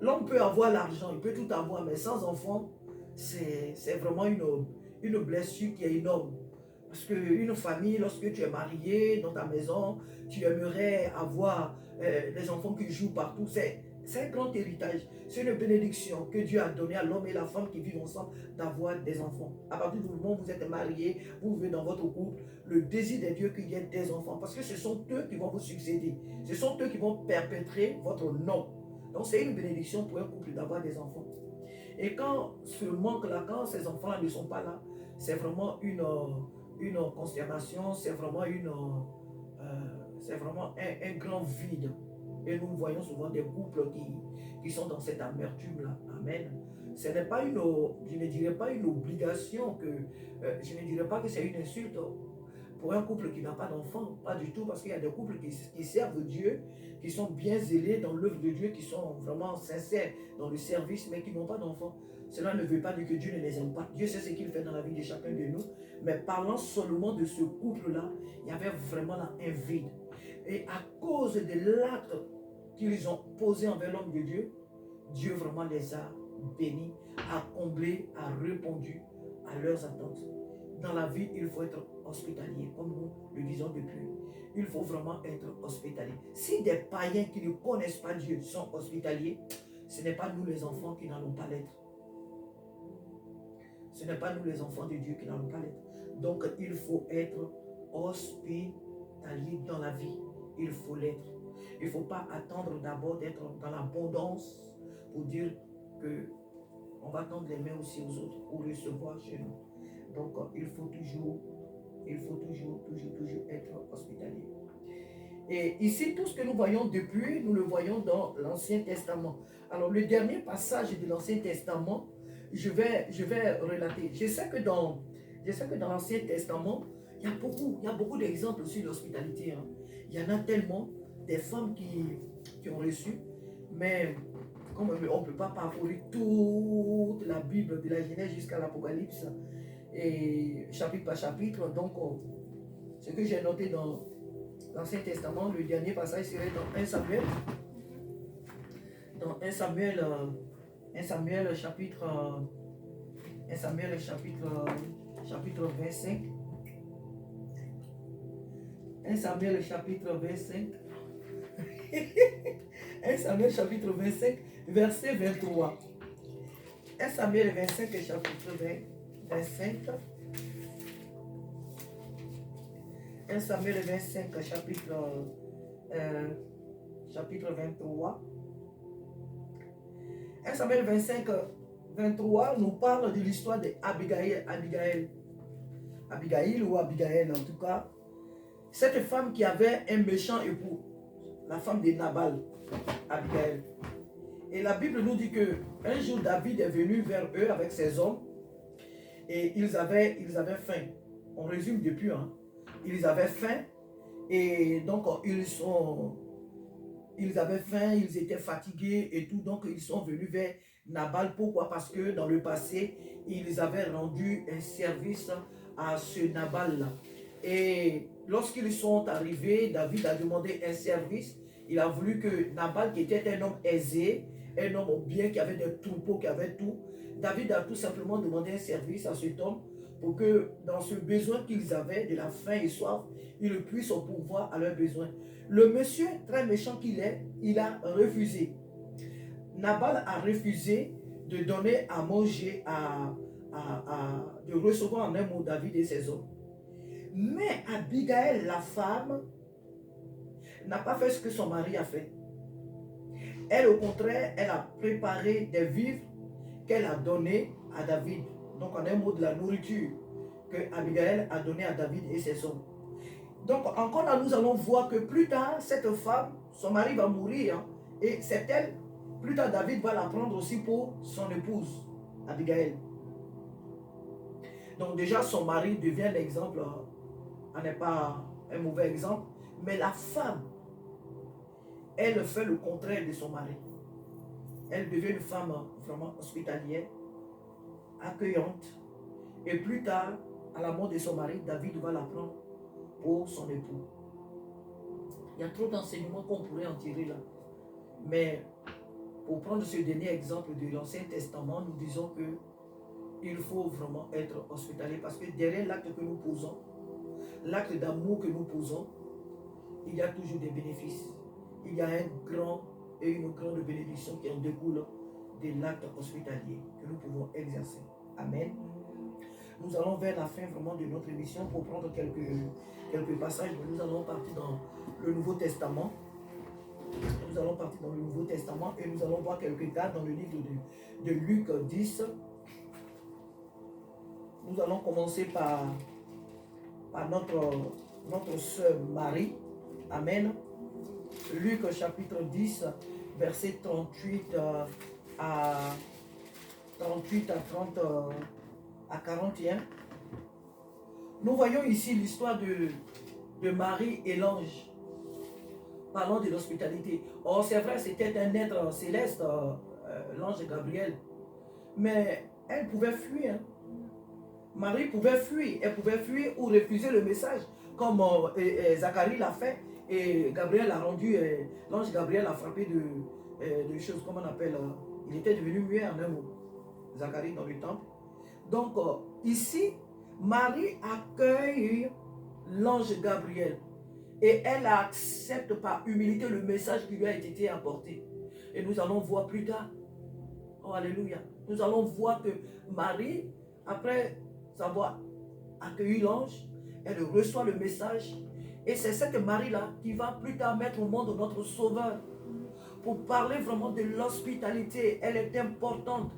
L'homme peut avoir l'argent, il peut tout avoir, mais sans enfant, c'est vraiment une blessure qui est énorme. Parce qu'une famille, lorsque tu es marié dans ta maison, tu aimerais avoir les enfants qui jouent partout. C'est un grand héritage. C'est une bénédiction que Dieu a donnée à l'homme et la femme qui vivent ensemble d'avoir des enfants. À partir du moment où vous êtes mariés, vous vivez dans votre couple, le désir de Dieu qu'il y ait des enfants. Parce que ce sont eux qui vont vous succéder. Ce sont eux qui vont perpétrer votre nom. Donc c'est une bénédiction pour un couple d'avoir des enfants. Et quand ce manque-là, quand ces enfants-là ne sont pas là, c'est vraiment une consternation, c'est vraiment un grand vide. Et nous voyons souvent des couples qui sont dans cette amertume-là. Amen. Ce n'est pas je ne dirais pas une obligation, je ne dirais pas que c'est une insulte pour un couple qui n'a pas d'enfant. Pas du tout, parce qu'il y a des couples qui servent Dieu, qui sont bien zélés dans l'œuvre de Dieu, qui sont vraiment sincères dans le service, mais qui n'ont pas d'enfants. Cela ne veut pas dire que Dieu ne les aime pas. Dieu sait ce qu'il fait dans la vie de chacun de nous. Mais parlant seulement de ce couple-là, il y avait vraiment là un vide. Et à cause de l'acte qu'ils ont posé envers l'homme de Dieu, Dieu vraiment les a bénis, a comblé, a répondu à leurs attentes. Dans la vie, il faut être hospitalier, comme nous le disons depuis. Il faut vraiment être hospitalier. Si des païens qui ne connaissent pas Dieu sont hospitaliers, ce n'est pas nous les enfants qui n'allons pas l'être. Ce n'est pas nous les enfants de Dieu qui n'allons pas l'être. Donc, il faut être hospitalier dans la vie. Il faut l'être. Il ne faut pas attendre d'abord d'être dans l'abondance pour dire que on va tendre les mains aussi aux autres pour recevoir chez nous. Donc, il faut toujours être hospitalier. Et ici, tout ce que nous voyons depuis, nous le voyons dans l'Ancien Testament. Alors, le dernier passage de l'Ancien Testament, je vais relater. Je sais que dans l'Ancien Testament, il y a beaucoup d'exemples sur l'hospitalité. Hein. Il y en a tellement, des femmes qui ont reçu, mais comme on ne peut pas parcourir toute la Bible, de la Genèse jusqu'à l'Apocalypse, et chapitre par chapitre, donc ce que j'ai noté dans l'Ancien Testament, le dernier passage serait dans 1 Samuel. Dans 1 Samuel chapitre 25. 1 Samuel chapitre 25. 1 Samuel chapitre 25, verset 23. 1 Samuel 25, chapitre 25. 1 Samuel 25, chapitre 23. 1 Samuel 25, 23 nous parle de l'histoire d'Abigail. Abigail ou Abigail en tout cas. Cette femme qui avait un méchant époux, la femme de Nabal, Abigail. Et la Bible nous dit que un jour David est venu vers eux avec ses hommes et ils avaient faim. On résume depuis, hein. Ils avaient faim et donc ils avaient faim, ils étaient fatigués et tout, donc ils sont venus vers Nabal. Pourquoi? Parce que dans le passé, ils avaient rendu un service à ce Nabal-là. Et lorsqu'ils sont arrivés, David a demandé un service. Il a voulu que Nabal, qui était un homme aisé, un homme bien, qui avait des troupeaux, qui avait tout, David a tout simplement demandé un service à cet homme pour que dans ce besoin qu'ils avaient, de la faim et soif, ils puissent pourvoir à leurs besoins. Le monsieur, très méchant qu'il est, il a refusé. Nabal a refusé de donner à manger, de recevoir en un mot David et ses hommes. Mais Abigail, la femme, n'a pas fait ce que son mari a fait. Elle, au contraire, elle a préparé des vivres qu'elle a donnés à David. Donc, en un mot, de la nourriture que Abigail a donnée à David et ses hommes. Donc, encore là, nous allons voir que plus tard, cette femme, son mari va mourir. Hein, et c'est elle, plus tard, David va la prendre aussi pour son épouse, Abigail. Donc, déjà, son mari devient l'exemple. Elle n'est pas un mauvais exemple. Mais la femme, elle fait le contraire de son mari. Elle devient une femme vraiment hospitalière, accueillante. Et plus tard, à la mort de son mari, David va la prendre pour son époux. Il y a trop d'enseignements qu'on pourrait en tirer là. Mais pour prendre ce dernier exemple de l'Ancien Testament, nous disons que il faut vraiment être hospitalier parce que derrière l'acte que nous posons, l'acte d'amour que nous posons, il y a toujours des bénéfices. Il y a une grande bénédiction qui en découle de l'acte hospitalier que nous pouvons exercer. Amen. Nous allons vers la fin vraiment de notre émission pour prendre quelques passages. Nous allons partir dans le Nouveau Testament. Nous allons partir dans le Nouveau Testament et nous allons voir quelques cas dans le livre de Luc 10. Nous allons commencer par notre sœur Marie. Amen. Luc chapitre 10, verset 38 à 30 à 41. Nous voyons ici l'histoire de Marie et l'ange, parlant de l'hospitalité. Or, c'est vrai, c'était un être céleste, l'ange Gabriel. Mais elle pouvait fuir. Hein. Marie pouvait fuir. Elle pouvait fuir ou refuser le message, comme Zacharie l'a fait. Et Gabriel a rendu, l'ange Gabriel a frappé de choses, comment on appelle, il était devenu muet en un mot. Zacharie dans le temple. Donc, ici, Marie accueille l'ange Gabriel. Et elle accepte par humilité le message qui lui a été apporté. Et nous allons voir plus tard. Oh, alléluia. Nous allons voir que Marie, après avoir accueilli l'ange, elle reçoit le message. Et c'est cette Marie-là qui va plus tard mettre au monde notre Sauveur. Pour parler vraiment de l'hospitalité, elle est importante.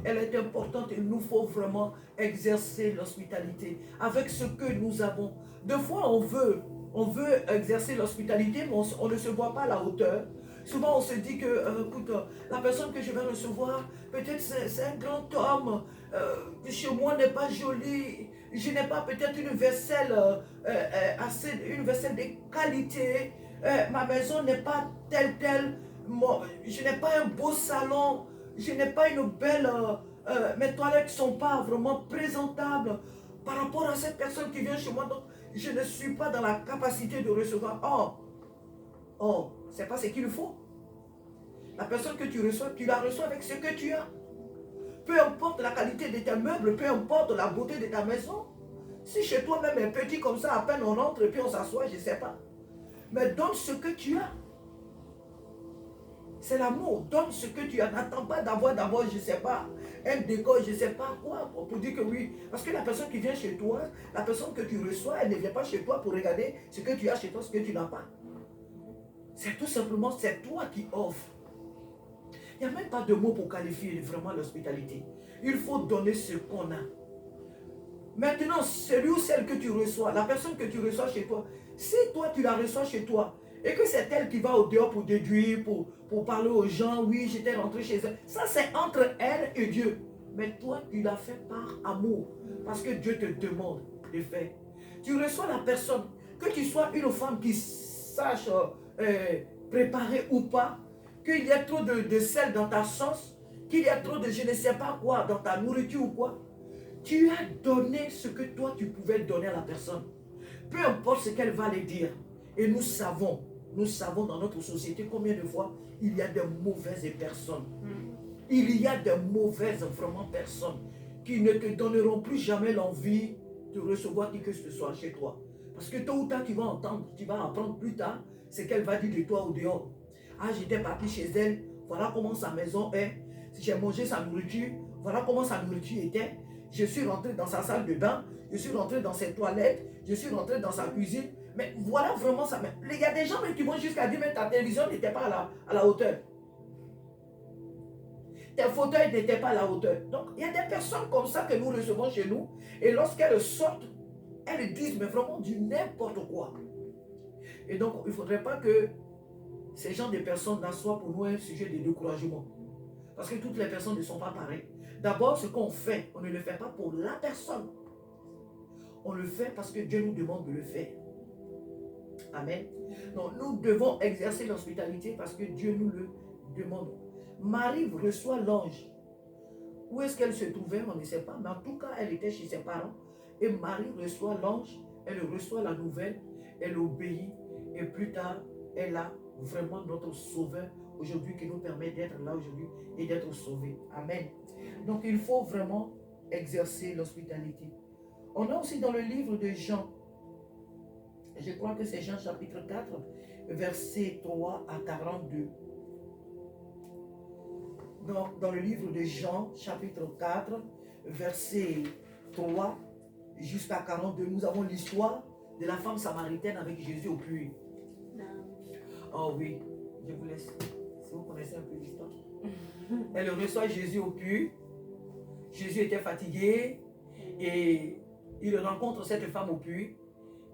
Elle est importante et il nous faut vraiment exercer l'hospitalité avec ce que nous avons. Deux fois, on veut exercer l'hospitalité, mais on ne se voit pas à la hauteur. Souvent, on se dit que, écoute, la personne que je vais recevoir, peut-être c'est un grand homme, chez moi n'est pas joli, je n'ai pas peut-être une vaisselle une vaisselle de qualité, ma maison n'est pas telle, je n'ai pas un beau salon, je n'ai pas une belle, mes toilettes ne sont pas vraiment présentables par rapport à cette personne qui vient chez moi, donc je ne suis pas dans la capacité de recevoir. Oh, c'est pas ce qu'il faut. La personne que tu reçois, tu la reçois avec ce que tu as. Peu importe la qualité de tes meubles, peu importe la beauté de ta maison. Si chez toi même est petit comme ça, à peine on entre et puis on s'assoit, je ne sais pas. Mais donne ce que tu as. C'est l'amour. Donne ce que tu as. N'attends pas d'avoir je ne sais pas, un décor, je ne sais pas quoi, pour dire que oui. Parce que la personne qui vient chez toi, la personne que tu reçois, elle ne vient pas chez toi pour regarder ce que tu as chez toi, ce que tu n'as pas. C'est tout simplement, c'est toi qui offres. Il n'y a même pas de mots pour qualifier vraiment l'hospitalité. Il faut donner ce qu'on a. Maintenant, celui ou celle que tu reçois, la personne que tu reçois chez toi, si toi tu la reçois chez toi, et que c'est elle qui va au dehors pour déduire, pour parler aux gens, oui, j'étais rentré chez elle, ça c'est entre elle et Dieu. Mais toi, tu l'as fait par amour, parce que Dieu te demande de faire. Tu reçois la personne, que tu sois une femme qui sache préparer ou pas, qu'il y a trop de sel dans ta sauce, qu'il y a trop de je ne sais pas quoi dans ta nourriture ou quoi, tu as donné ce que toi tu pouvais donner à la personne. Peu importe ce qu'elle va aller dire. Et nous savons dans notre société combien de fois il y a de mauvaises personnes. Il y a de mauvaises vraiment personnes qui ne te donneront plus jamais l'envie de recevoir qui que ce soit chez toi. Parce que tôt ou tard tu vas entendre, tu vas apprendre plus tard ce qu'elle va dire de toi au dehors. Ah, j'étais parti chez elle, voilà comment sa maison est. J'ai mangé sa nourriture, voilà comment sa nourriture était. Je suis rentré dans sa salle de bain, je suis rentré dans ses toilettes, je suis rentré dans sa cuisine. Mais voilà vraiment ça. Mais il y a des gens même qui vont jusqu'à dire, mais ta télévision n'était pas à la hauteur. Tes fauteuils n'étaient pas à la hauteur. Donc, il y a des personnes comme ça que nous recevons chez nous. Et lorsqu'elles sortent, elles disent, mais vraiment du n'importe quoi. Et donc, il ne faudrait pas que ces gens de personnes là soient pour nous un sujet de découragement. Parce que toutes les personnes ne sont pas pareilles. D'abord, ce qu'on fait, on ne le fait pas pour la personne. On le fait parce que Dieu nous demande de le faire. Amen. Donc, nous devons exercer l'hospitalité parce que Dieu nous le demande. Marie reçoit l'ange. Où est-ce qu'elle se trouvait? On ne sait pas. Mais en tout cas, elle était chez ses parents. Et Marie reçoit l'ange. Elle reçoit la nouvelle. Elle obéit. Et plus tard, elle a vraiment notre sauveur aujourd'hui qui nous permet d'être là aujourd'hui et d'être sauvés. Amen. Donc, il faut vraiment exercer l'hospitalité. On a aussi dans le livre de Jean, je crois que c'est Jean chapitre 4, versets 3 à 42. Dans le livre de Jean chapitre 4, verset 3 jusqu'à 42, nous avons l'histoire de la femme samaritaine avec Jésus au puits. Oh oui, je vous laisse, si vous connaissez un peu l'histoire. Elle reçoit Jésus au puits. Jésus était fatigué et il rencontre cette femme au puits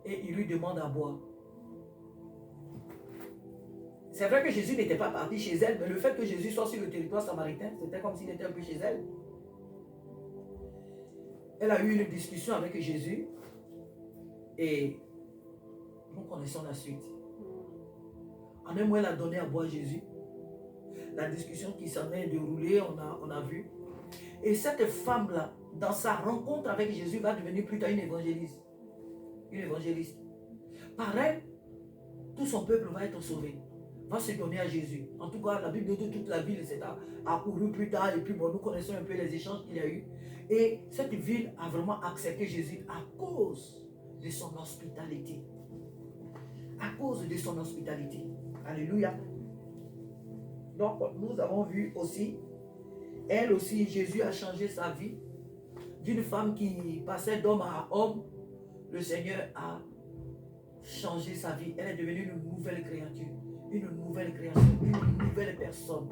et il lui demande à boire. C'est vrai que Jésus n'était pas parti chez elle, mais le fait que Jésus soit sur le territoire samaritain, c'était comme s'il était un peu chez elle. Elle a eu une discussion avec Jésus et nous connaissons la suite. En un mois, elle a donné à boire Jésus. La discussion qui s'en est déroulée, on a vu. Et cette femme-là, dans sa rencontre avec Jésus, va devenir plus tard une évangéliste. Une évangéliste. Par elle, tout son peuple va être sauvé. Va se donner à Jésus. En tout cas, la Bible dit toute la ville s'est accourue plus tard. Et puis bon, nous connaissons un peu les échanges qu'il y a eu. Et cette ville a vraiment accepté Jésus à cause de son hospitalité. À cause de son hospitalité. Alléluia. Donc, nous avons vu aussi, elle aussi, Jésus a changé sa vie. D'une femme qui passait d'homme à homme, le Seigneur a changé sa vie. Elle est devenue une nouvelle créature, une nouvelle création, une nouvelle personne.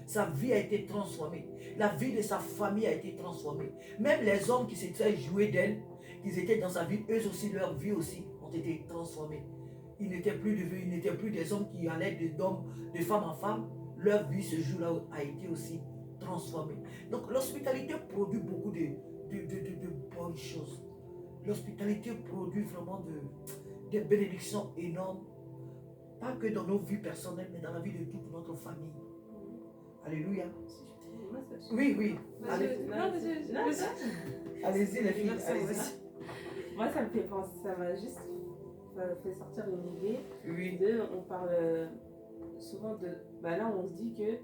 Sa vie a été transformée. La vie de sa famille a été transformée. Même les hommes qui s'étaient joués d'elle, qui étaient dans sa vie, eux aussi, leur vie aussi ont été transformées. Ils n'étaient plus des hommes qui allaient de femme en femme. Leur vie ce jour-là a été aussi transformée. Donc l'hospitalité produit beaucoup de bonnes choses. L'hospitalité produit vraiment des bénédictions énormes. Pas que dans nos vies personnelles, mais dans la vie de toute notre famille. Alléluia. Oui, oui. Allez-y, les filles. Allez-y. Moi, ça me fait penser, ça fait sortir une idée. Oui. On parle souvent de. Là, on se dit que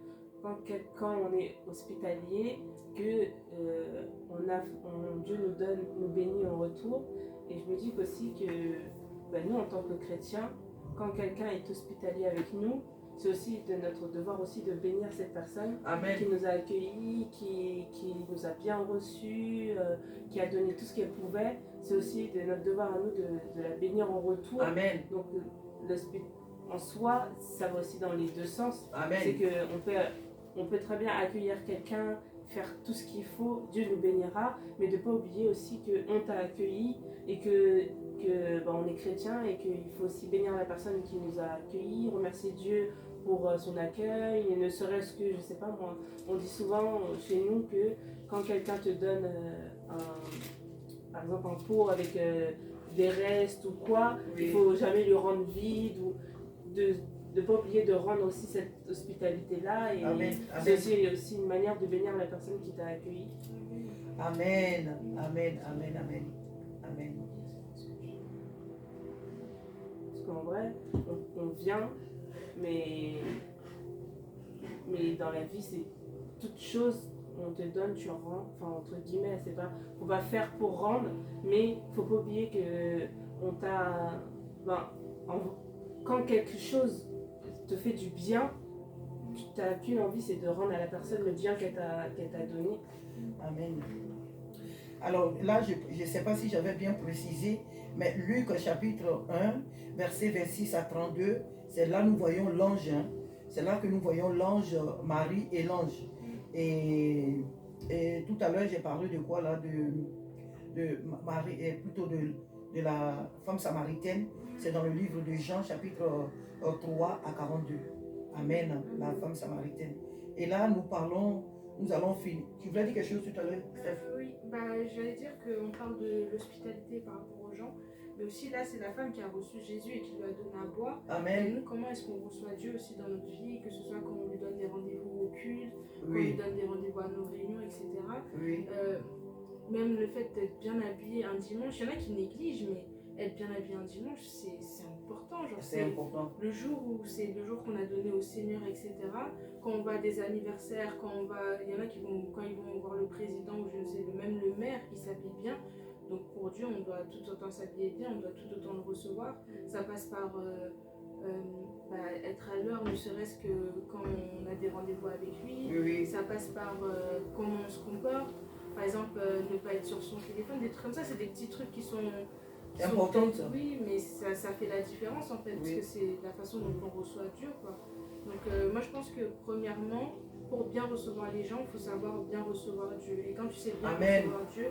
quand on est hospitalier, que Dieu nous bénit en retour. Et je me dis aussi que nous, en tant que chrétiens, quand quelqu'un est hospitalier avec nous, c'est aussi de notre devoir aussi de bénir cette personne. Amen. Qui nous a accueillis, qui nous a bien reçus, qui a donné tout ce qu'elle pouvait. C'est aussi de notre devoir à nous de la bénir en retour. Amen. Donc en soi, ça va aussi dans les deux sens. Amen. C'est qu'on peut très bien accueillir quelqu'un, faire tout ce qu'il faut, Dieu nous bénira, mais de ne pas oublier aussi qu'on t'a accueilli et on est chrétien et qu'il faut aussi bénir la personne qui nous a accueillis, remercier Dieu pour son accueil, et ne serait-ce que, je sais pas moi, on dit souvent chez nous que quand quelqu'un te donne par exemple un pot avec des restes ou quoi, oui. Il ne faut jamais le rendre vide ou de ne pas oublier de rendre aussi cette hospitalité-là. Et c'est aussi une manière de bénir la personne qui t'a accueilli. Amen, amen, amen, amen, amen. Parce qu'en vrai, on vient, mais dans la vie, c'est toute chose on te donne, tu rends, enfin entre guillemets, c'est pas, faut pas faire pour rendre, mais faut pas oublier que on t'a, quand quelque chose te fait du bien, tu n'as qu'une envie, c'est de rendre à la personne le bien qu'elle t'a donné. Amen. Alors là, je ne sais pas si j'avais bien précisé, mais Luc chapitre 1, versets 26 à 32, c'est là nous voyons l'ange. Hein. C'est là que nous voyons l'ange Marie et l'ange. Et tout à l'heure, j'ai parlé de quoi là? De Marie, et plutôt de la femme samaritaine. C'est dans le livre de Jean, chapitre 3 à 42. Amen, la femme samaritaine. Et là, nous allons finir. Tu voulais dire quelque chose tout à l'heure, Steph? Oui, j'allais dire qu'on parle de l'hospitalité par rapport aux gens, mais aussi là, c'est la femme qui a reçu Jésus et qui lui a donné à boire. Amen. Et nous, comment est-ce qu'on reçoit Dieu aussi dans notre vie, que ce soit quand on lui donne des rendez-vous au culte, quand on lui donne des rendez-vous à nos réunions, etc. Oui. Même le fait d'être bien habillé un dimanche, il y en a qui négligent, mais être bien habillé un dimanche, c'est important. C'est important. Le jour où c'est le jour qu'on a donné au Seigneur, etc. Quand on va à des anniversaires, il y en a qui vont, quand ils vont voir le président ou je ne sais, même le maire, ils s'habillent bien. Donc pour Dieu, on doit tout autant s'habiller bien, on doit tout autant le recevoir. Ça passe par être à l'heure, ne serait-ce que quand on a des rendez-vous avec lui. Oui. Ça passe par comment on se comporte. Par exemple, ne pas être sur son téléphone, des trucs comme ça, c'est des petits trucs qui sont importantes. Oui, mais ça fait la différence en fait, parce que c'est la façon dont on reçoit Dieu, quoi. Donc moi je pense que premièrement, pour bien recevoir les gens, il faut savoir bien recevoir Dieu. Et quand tu sais bien recevoir Dieu,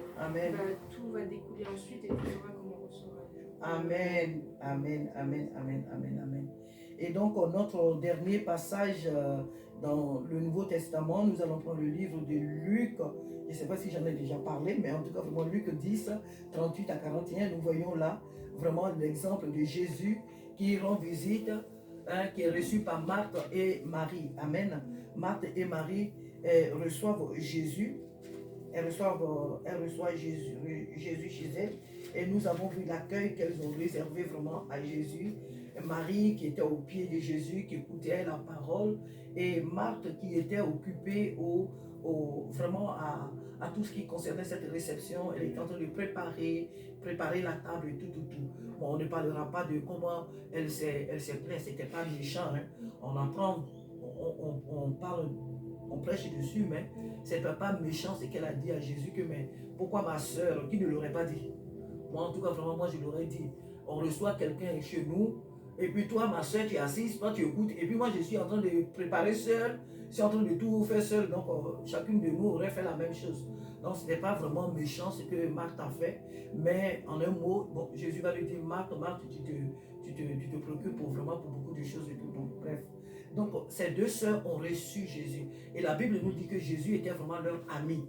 tout va découler ensuite et tu sauras comment recevoir Dieu. Amen, amen, amen, amen, amen, amen. Et donc notre dernier passage dans le Nouveau Testament, nous allons prendre le livre de Luc. Je ne sais pas si j'en ai déjà parlé, mais en tout cas vraiment Luc 10, 38 à 41, nous voyons là vraiment l'exemple de Jésus qui rend visite, hein, qui est reçu par Marthe et Marie. Amen. Marthe et Marie reçoivent Jésus. Elles reçoivent Jésus chez elles. Et nous avons vu l'accueil qu'elles ont réservé vraiment à Jésus. Marie qui était au pied de Jésus, qui écoutait la parole. Et Marthe qui était occupée vraiment à tout ce qui concernait cette réception. Elle était en train de préparer la table et tout. Bon, on ne parlera pas de comment elle s'est plainte. C'était pas méchant. Hein. On apprend, on parle, on prêche dessus, mais c'était pas méchant ce qu'elle a dit à Jésus que mais pourquoi ma soeur, qui ne l'aurait pas dit? Moi en tout cas vraiment moi je l'aurais dit. On reçoit quelqu'un chez nous et puis toi ma soeur tu es assise, toi tu écoutes et puis moi je suis en train de préparer seul, je suis en train de tout faire seul, donc chacune de nous aurait fait la même chose. Donc ce n'est pas vraiment méchant ce que Marthe a fait, mais en un mot, bon, Jésus va lui dire Marthe, tu te préoccupes vraiment pour beaucoup de choses et tout, donc bref. Donc, ces deux sœurs ont reçu Jésus. Et la Bible nous dit que Jésus était vraiment leur ami.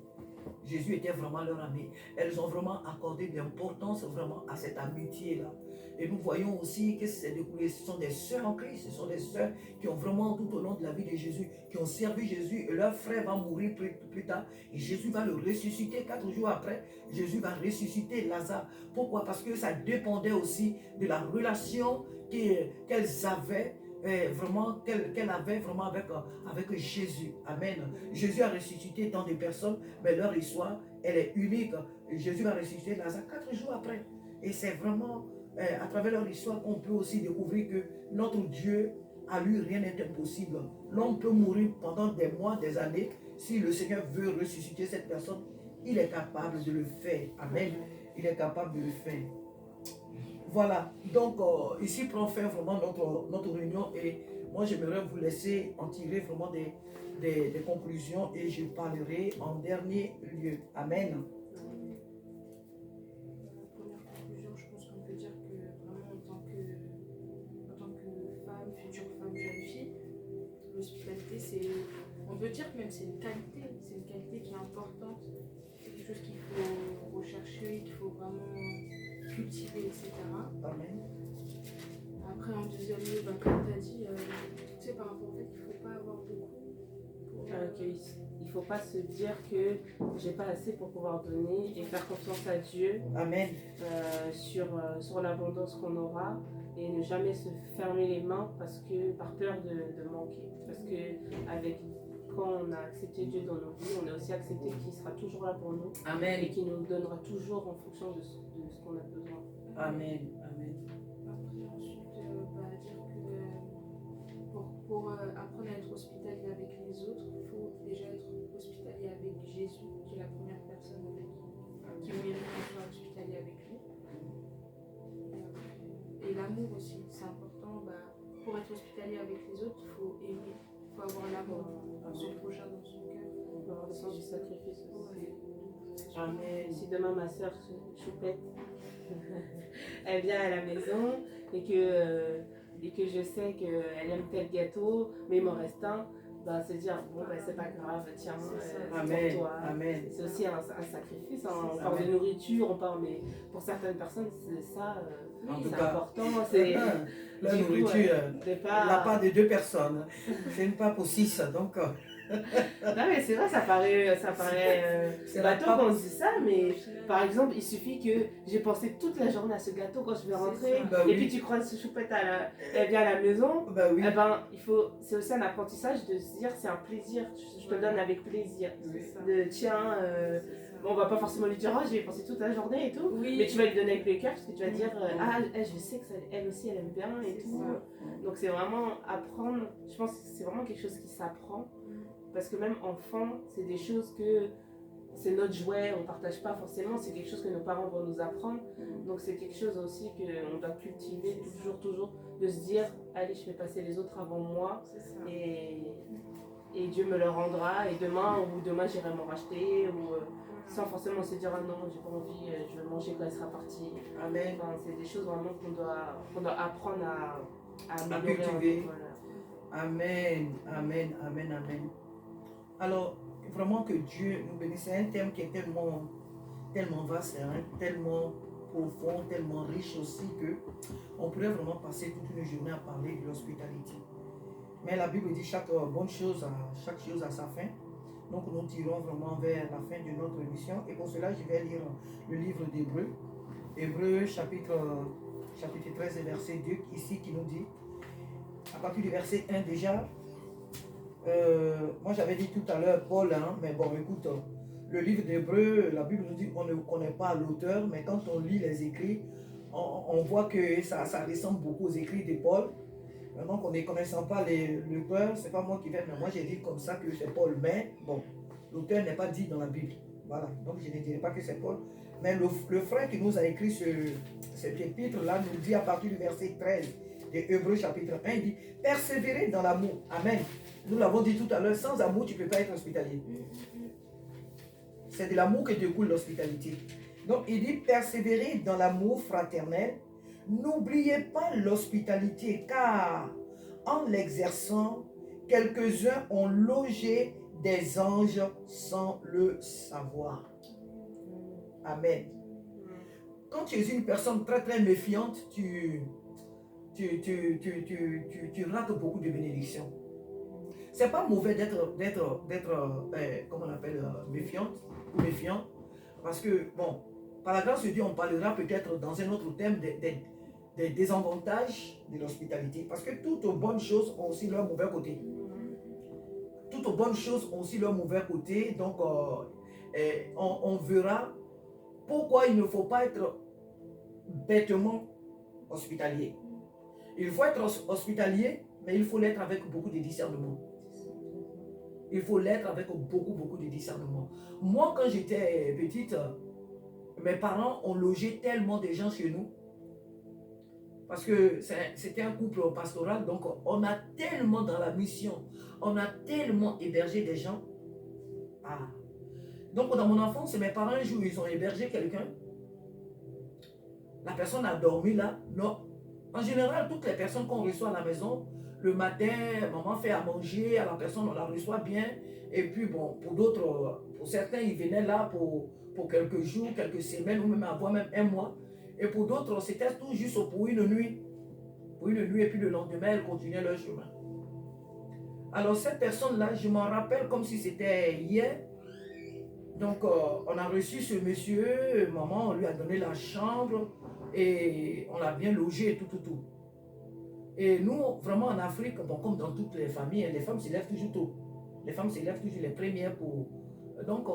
Jésus était vraiment leur ami. Elles ont vraiment accordé de l'importance vraiment à cette amitié-là. Et nous voyons aussi que ce sont des sœurs en Christ. Ce sont des sœurs qui ont vraiment, tout au long de la vie de Jésus, qui ont servi Jésus. Et leur frère va mourir plus tard. Et Jésus va le ressusciter 4 jours après. Jésus va ressusciter Lazare. Pourquoi? Parce que ça dépendait aussi de la relation qu'elles avaient vraiment qu'elle avait vraiment avec Jésus. Amen. Jésus a ressuscité tant de personnes, mais leur histoire, elle est unique. Jésus va ressusciter Lazare 4 jours après. Et c'est vraiment à travers leur histoire qu'on peut aussi découvrir que notre Dieu, à lui, rien n'est impossible. L'homme peut mourir pendant des mois, des années. Si le Seigneur veut ressusciter cette personne, il est capable de le faire. Amen. Il est capable de le faire. Voilà, donc ici prend fin vraiment notre réunion et moi j'aimerais vous laisser en tirer vraiment des conclusions et je parlerai en dernier lieu. Amen. La première conclusion, je pense qu'on peut dire que vraiment en tant que femme, future femme, jeune fille, l'hospitalité, on peut dire que même c'est une qualité qui est importante, c'est quelque chose qu'il faut rechercher, qu'il faut vraiment cultiver, etc. Amen. Après, en deuxième lieu, comme tu as dit, tu sais, par rapport au fait qu'il ne faut pas avoir beaucoup. Il ne faut pas se dire que j'ai pas assez pour pouvoir donner et faire confiance à Dieu. Amen. Sur l'abondance qu'on aura et ne jamais se fermer les mains par peur de manquer. Parce que quand on a accepté Dieu dans nos vies, on a aussi accepté qu'il sera toujours là pour nous. Amen. Et qu'il nous donnera toujours en fonction de ce qu'on a besoin. Amen. Amen. Après, ensuite, dire que pour apprendre à être hospitalier avec les autres, il faut déjà être hospitalier avec Jésus, qui est la première personne qui avoir ce projet dans son cœur. Avoir le sens du sacrifice aussi. Ouais. Amen. Si demain ma soeur Choupette, elle vient à la maison et que je sais qu'elle aime tel gâteau, mais il m'en reste un, bah, se dire, bon, bah, c'est pas grave, tiens, Amen. pour toi. Amen. C'est aussi un sacrifice. Hein. On Ça. parle de Amen. nourriture, on parle, mais pour certaines personnes, c'est ça, En tout c'est cas, important. C'est la du coup, nourriture, c'est la part de 2 personnes. C'est une part pour 6. Donc, non mais c'est vrai, ça paraît c'est la bateau part. quand on dit ça, mais par exemple, il suffit que j'ai pensé toute la journée à ce gâteau quand je vais rentrer, Bah et oui. puis tu croises ce choupette elle vient à la maison, Bah oui. eh ben, c'est aussi un apprentissage de se dire c'est un plaisir, je te donne avec plaisir, Oui. de tiens, bon, on va pas forcément lui dire oh j'ai pensé toute la journée et tout, Oui. mais tu vas lui donner avec le cœur parce que tu vas dire Oui. ah je sais que elle aussi elle aime bien et C'est tout, ça. donc c'est vraiment apprendre, je pense que c'est vraiment quelque chose qui s'apprend. Parce que même enfant, c'est des choses que c'est notre jouet, on ne partage pas forcément, c'est quelque chose que nos parents vont nous apprendre. Donc c'est quelque chose aussi qu'on doit cultiver toujours, de se dire, allez, je vais passer les autres avant moi et Dieu me le rendra et demain j'irai m'en racheter ou sans forcément se dire, ah non, j'ai pas envie, je vais manger quand elle sera partie. Amen. Enfin, c'est des choses vraiment qu'on doit apprendre à améliorer. cultiver. Voilà. Amen. Amen. Amen. Amen. Alors, vraiment que Dieu nous bénisse. C'est un thème qui est tellement vaste, hein, tellement profond, tellement riche aussi que on pourrait vraiment passer toute une journée à parler de l'hospitalité. Mais la Bible dit chaque bonne chose, chaque chose a sa fin. Donc nous tirons vraiment vers la fin de notre émission. Et pour cela, je vais lire le livre d'Hébreux. Hébreux chapitre 13 et verset 2, ici qui nous dit, à partir du verset 1 déjà, moi j'avais dit tout à l'heure Paul, hein, mais bon écoute, le livre d'Hébreux, la Bible nous dit qu'on ne connaît pas l'auteur, mais quand on lit les écrits, on voit que ça ressemble beaucoup aux écrits de Paul. Donc, en ne connaissant pas l'auteur, c'est pas moi qui vais, mais moi j'ai dit comme ça que c'est Paul. Mais bon, l'auteur n'est pas dit dans la Bible. Voilà, donc je ne dirais pas que c'est Paul. Mais le frère qui nous a écrit cet épître-là nous dit à partir du verset 13 de Hébreux chapitre 1, il dit « Persévérez dans l'amour. » Amen. Nous l'avons dit tout à l'heure, sans amour, tu ne peux pas être hospitalier. C'est de l'amour que découle l'hospitalité. Donc, il dit « Persévérez dans l'amour fraternel. N'oubliez pas l'hospitalité, car en l'exerçant, quelques-uns ont logé des anges sans le savoir. » Amen. Quand tu es une personne très très méfiante, tu rates beaucoup de bénédictions. C'est pas mauvais d'être comment on appelle, méfiante ou méfiant, parce que, bon, par la grâce de Dieu, on parlera peut-être dans un autre thème des désavantages de l'hospitalité, parce que toutes bonnes choses ont aussi leur mauvais côté. Toutes bonnes choses ont aussi leur mauvais côté, donc on verra pourquoi il ne faut pas être bêtement hospitalier. Il faut être hospitalier, mais il faut l'être avec beaucoup de discernement. Il faut l'être avec beaucoup de discernement. Moi, quand j'étais petite, mes parents ont logé tellement de gens chez nous, parce que c'était un couple pastoral, donc on a tellement dans la mission, on a tellement hébergé des gens. Ah. Donc dans mon enfance, mes parents, un jour, ils ont hébergé quelqu'un. La personne a dormi là. Non. En général, toutes les personnes qu'on reçoit à la maison, le matin, maman fait à manger, à la personne, on la reçoit bien. Et puis bon, pour d'autres, pour certains, ils venaient là pour quelques jours, quelques semaines, ou même avoir même un mois. Et pour d'autres, c'était tout juste pour une nuit. Pour une nuit, et puis le lendemain, elles continuaient leur chemin. Alors cette personne-là, je m'en rappelle comme si c'était hier. Donc on a reçu ce monsieur, maman, on lui a donné la chambre et on l'a bien logé et tout. Et nous, vraiment en Afrique, bon, comme dans toutes les familles, les femmes se lèvent toujours tôt. Les femmes se lèvent toujours les premières pour... Donc,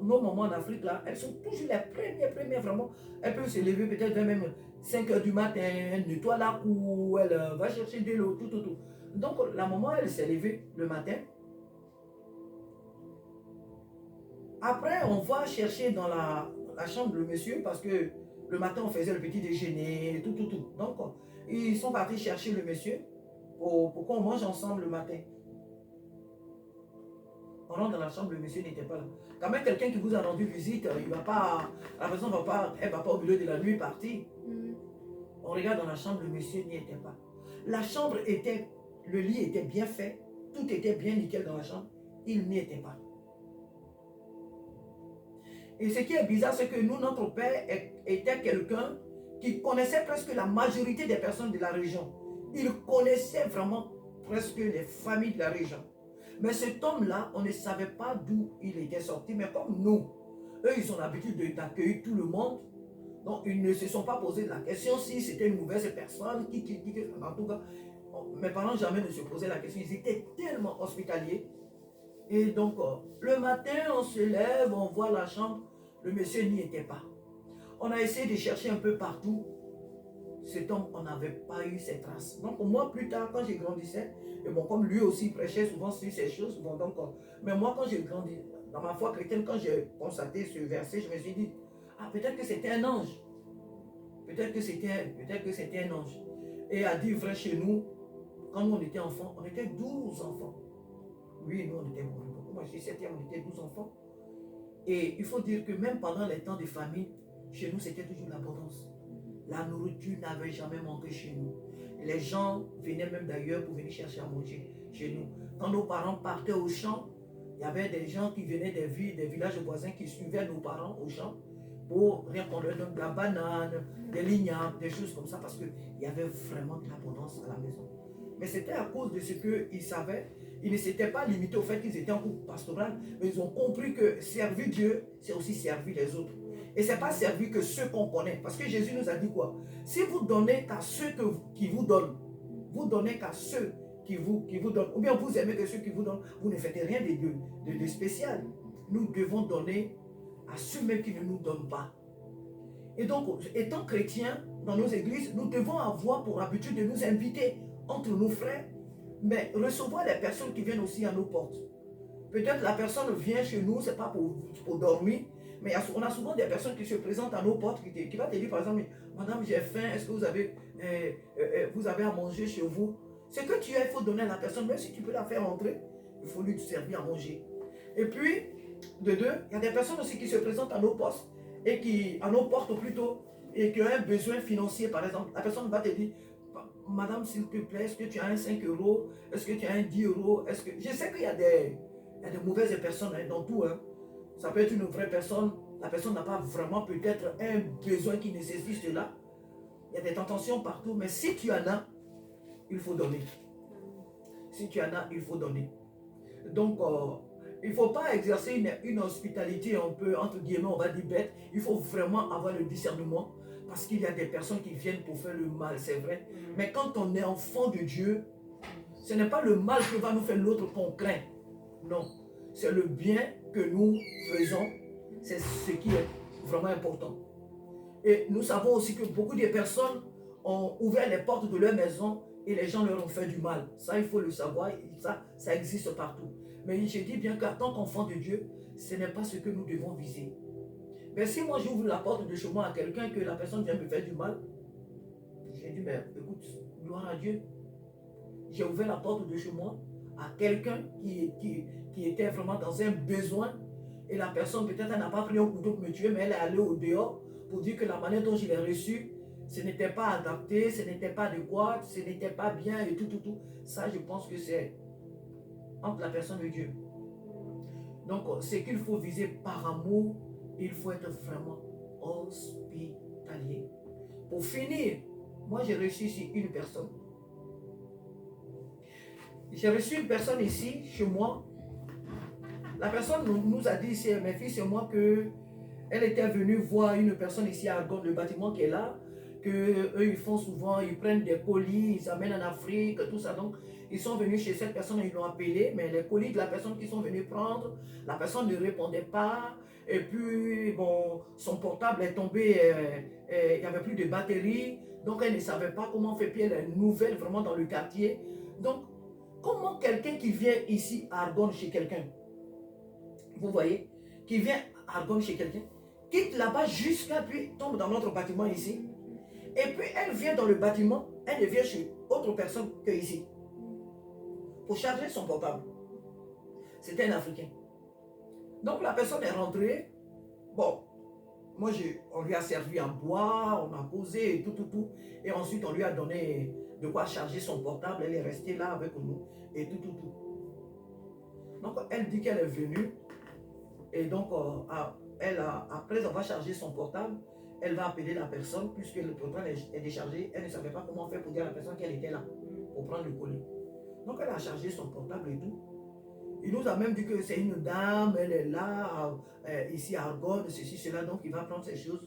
nos mamans en Afrique, là, elles sont toujours les premières, vraiment. Elles peuvent se lever peut-être même 5 h du matin, elle nettoie la cour, elle va chercher de l'eau, tout. Donc, la maman, elle s'est levée le matin. Après, on va chercher dans la chambre le monsieur parce que le matin, on faisait le petit déjeuner, tout. Donc, ils sont partis chercher le monsieur pour qu'on mange ensemble le matin. On rentre dans la chambre, le monsieur n'était pas là. Quand même, quelqu'un qui vous a rendu visite, il va pas, la personne va pas, elle va pas au milieu de la nuit partir. On regarde dans la chambre, le monsieur n'y était pas. La chambre était, le lit était bien fait, tout était bien nickel dans la chambre. Il n'y était pas. Et ce qui est bizarre, c'est que nous, notre père était quelqu'un qui connaissait presque la majorité des personnes de la région. Il connaissait vraiment presque les familles de la région. Mais cet homme-là, on ne savait pas d'où il était sorti. Mais comme nous, eux, ils ont l'habitude d'accueillir tout le monde. Donc, ils ne se sont pas posé la question si c'était une mauvaise personne. En tout cas, mes parents jamais ne se posaient la question. Ils étaient tellement hospitaliers. Et donc, le matin, on se lève, on voit la chambre. Le monsieur n'y était pas. On a essayé de chercher un peu partout. Cet homme, on n'avait pas eu ses traces. Donc, moi, plus tard, quand j'ai grandissais, et bon, comme lui aussi prêchait souvent sur ces choses, bon, donc, mais moi, quand j'ai grandi, dans ma foi chrétienne, quand j'ai constaté ce verset, je me suis dit, ah, peut-être que c'était un ange. Peut-être que c'était un ange. Et à dire vrai, chez nous, quand nous, on était enfants, on était 12 enfants. Oui, nous, on était beaucoup. Moi, je suis 7e, on était 12 enfants. Et il faut dire que même pendant les temps de famine, chez nous, c'était toujours l'abondance. La nourriture n'avait jamais manqué chez nous. Les gens venaient même d'ailleurs pour venir chercher à manger chez nous. Quand nos parents partaient au champ, il y avait des gens qui venaient des villages voisins qui suivaient nos parents au champ pour rien qu'on leur donne de la banane, des lignables, des choses comme ça, parce qu'il y avait vraiment de l'abondance à la maison. Mais c'était à cause de ce qu'ils savaient. Ils ne s'étaient pas limités au fait qu'ils étaient en couple pastoral, mais ils ont compris que servir Dieu, c'est aussi servir les autres. Et ce n'est pas servir que ceux qu'on connaît. Parce que Jésus nous a dit quoi? Si vous donnez qu'à ceux qui vous donnent, vous donnez qu'à ceux qui vous donnent, ou bien vous aimez que ceux qui vous donnent, vous ne faites rien de spécial. Nous devons donner à ceux-mêmes qui ne nous donnent pas. Et donc, étant chrétiens, dans nos églises, nous devons avoir pour habitude de nous inviter entre nos frères, mais recevoir les personnes qui viennent aussi à nos portes. Peut-être la personne vient chez nous, ce n'est pas pour dormir, mais on a souvent des personnes qui se présentent à nos portes, qui va te dire par exemple, madame, j'ai faim, est-ce que vous avez à manger chez vous? Ce que tu as, il faut donner à la personne, même si tu peux la faire entrer, il faut lui servir à manger. Et puis, de deux, il y a des personnes aussi qui se présentent à nos postes, et à nos portes plutôt, et qui ont un besoin financier, par exemple. La personne va te dire, madame, s'il te plaît, est-ce que tu as un 5 euros? Est-ce que tu as un 10 euros? Je sais qu'il y a des mauvaises personnes dans tout. Hein. Ça peut être une vraie personne. La personne n'a pas vraiment peut-être un besoin qui nécessite cela. Il y a des tentations partout. Mais si tu en as, il faut donner. Si tu en as, il faut donner. Donc, il ne faut pas exercer une hospitalité un peu, entre guillemets, on va dire bête. Il faut vraiment avoir le discernement. Parce qu'il y a des personnes qui viennent pour faire le mal, c'est vrai. Mais quand on est enfant de Dieu, ce n'est pas le mal que va nous faire l'autre qu'on craint. Non. C'est le bien que nous faisons. C'est ce qui est vraiment important. Et nous savons aussi que beaucoup de personnes ont ouvert les portes de leur maison et les gens leur ont fait du mal. Ça, il faut le savoir. Ça existe partout. Mais je dis bien qu'en tant qu'enfant de Dieu, ce n'est pas ce que nous devons viser. Mais si moi j'ouvre la porte de chez moi à quelqu'un que la personne vient me faire du mal, j'ai dit, mais écoute, gloire à Dieu. J'ai ouvert la porte de chez moi à quelqu'un qui était vraiment dans un besoin et la personne peut-être elle n'a pas pris un couteau pour me tuer, mais elle est allée au dehors pour dire que la manière dont je l'ai reçu, ce n'était pas adapté, ce n'était pas adéquat, ce n'était pas bien et tout. Ça, je pense que c'est entre la personne et Dieu. Donc, c'est qu'il faut viser par amour. Il faut être vraiment hospitalier. Pour finir, moi j'ai reçu ici une personne. J'ai reçu une personne ici, chez moi. La personne nous a dit, c'est mes fils et moi, qu'elle était venue voir une personne ici à Argonne, le bâtiment qui est là, qu'eux ils font souvent, ils prennent des colis, ils amènent en Afrique, tout ça. Donc, ils sont venus chez cette personne, ils l'ont appelée, mais les colis de la personne qu'ils sont venus prendre, la personne ne répondait pas. Et puis, bon, son portable est tombé, il n'y avait plus de batterie. Donc, elle ne savait pas comment faire. Puis, elle est nouvelle vraiment dans le quartier. Donc, comment quelqu'un qui vient ici à Argonne chez quelqu'un, vous voyez, qui vient à Argonne chez quelqu'un, quitte là-bas jusqu'à puis tombe dans notre bâtiment ici. Et puis, elle vient dans le bâtiment, elle ne vient chez autre personne que ici. Pour charger son portable. C'était un Africain. Donc la personne est rentrée. Bon, moi, on lui a servi à boire, on a posé et tout. Et ensuite, on lui a donné de quoi charger son portable. Elle est restée là avec nous et tout. Donc, elle dit qu'elle est venue. Et donc, après avoir chargé son portable, elle va appeler la personne puisque le portable est déchargé. Elle ne savait pas comment faire pour dire à la personne qu'elle était là pour prendre le colis. Donc, elle a chargé son portable et tout. Il nous a même dit que c'est une dame, elle est là, ici à Argonne, ceci, cela, donc il va prendre ces choses.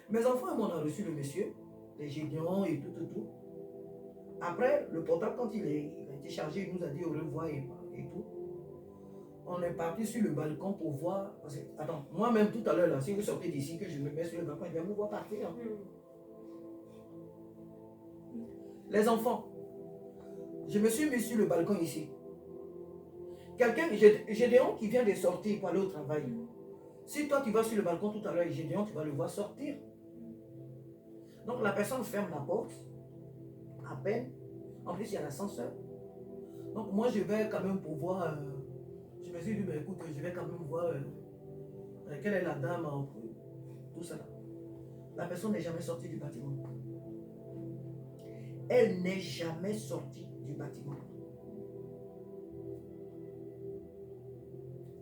Mes enfants, on a reçu le monsieur, les Gédéons et tout. Après, le portable, quand il a été chargé, il nous a dit au revoir et tout. On est parti sur le balcon pour voir. Attends, moi-même tout à l'heure, là, si vous sortez d'ici, que je me mets sur le balcon, je vais vous voir partir. Hein. Les enfants, je me suis mis sur le balcon ici. Quelqu'un, Gédéon qui vient de sortir pour aller au travail. Si toi tu vas sur le balcon tout à l'heure, Gédéon, tu vas le voir sortir. Donc la personne ferme la porte, à peine. En plus, il y a l'ascenseur. Donc moi, je vais quand même pouvoir... je me suis dit, mais écoute, je vais quand même voir quelle est la dame, tout ça. La personne n'est jamais sortie du bâtiment. Elle n'est jamais sortie du bâtiment.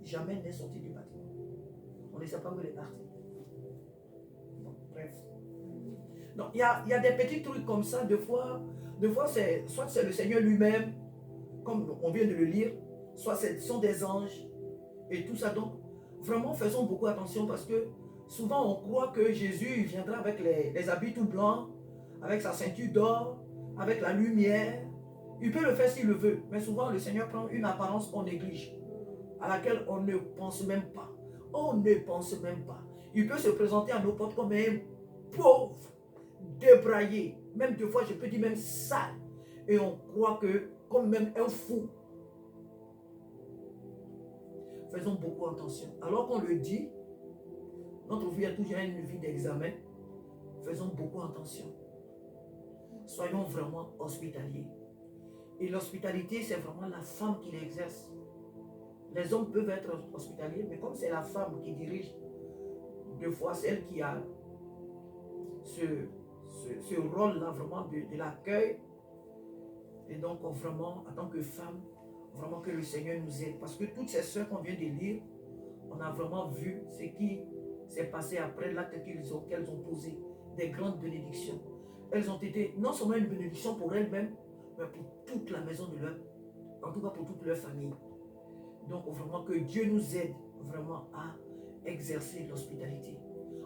Jamais n'est sortie du bâtiment. On ne sait pas où elle est partie. Bon, bref. Donc, il y a des petits trucs comme ça, deux fois soit c'est le Seigneur lui-même, comme on vient de le lire, soit ce sont des anges et tout ça. Donc, vraiment, faisons beaucoup attention parce que souvent on croit que Jésus viendra avec les habits tout blancs, avec sa ceinture d'or, avec la lumière. Il peut le faire s'il le veut, mais souvent le Seigneur prend une apparence qu'on néglige, à laquelle on ne pense même pas. On ne pense même pas. Il peut se présenter à nos portes comme un pauvre, débraillé, même deux fois je peux dire même sale. Et on croit que comme même un fou. Faisons beaucoup attention. Alors qu'on le dit, notre vie est toujours une vie d'examen. Faisons beaucoup attention. Soyons vraiment hospitaliers. Et l'hospitalité, c'est vraiment la femme qui l'exerce. Les hommes peuvent être hospitaliers, mais comme c'est la femme qui dirige, deux fois celle qui a ce rôle-là vraiment de l'accueil. Et donc vraiment, en tant que femme, vraiment que le Seigneur nous aide. Parce que toutes ces soeurs qu'on vient de lire, on a vraiment vu ce qui s'est passé après l'acte qu'elles ont posé. Des grandes bénédictions. Elles ont été non seulement une bénédiction pour elles-mêmes, mais pour toute la maison de leur, en tout cas pour toute leur famille. Donc vraiment que Dieu nous aide vraiment à exercer l'hospitalité.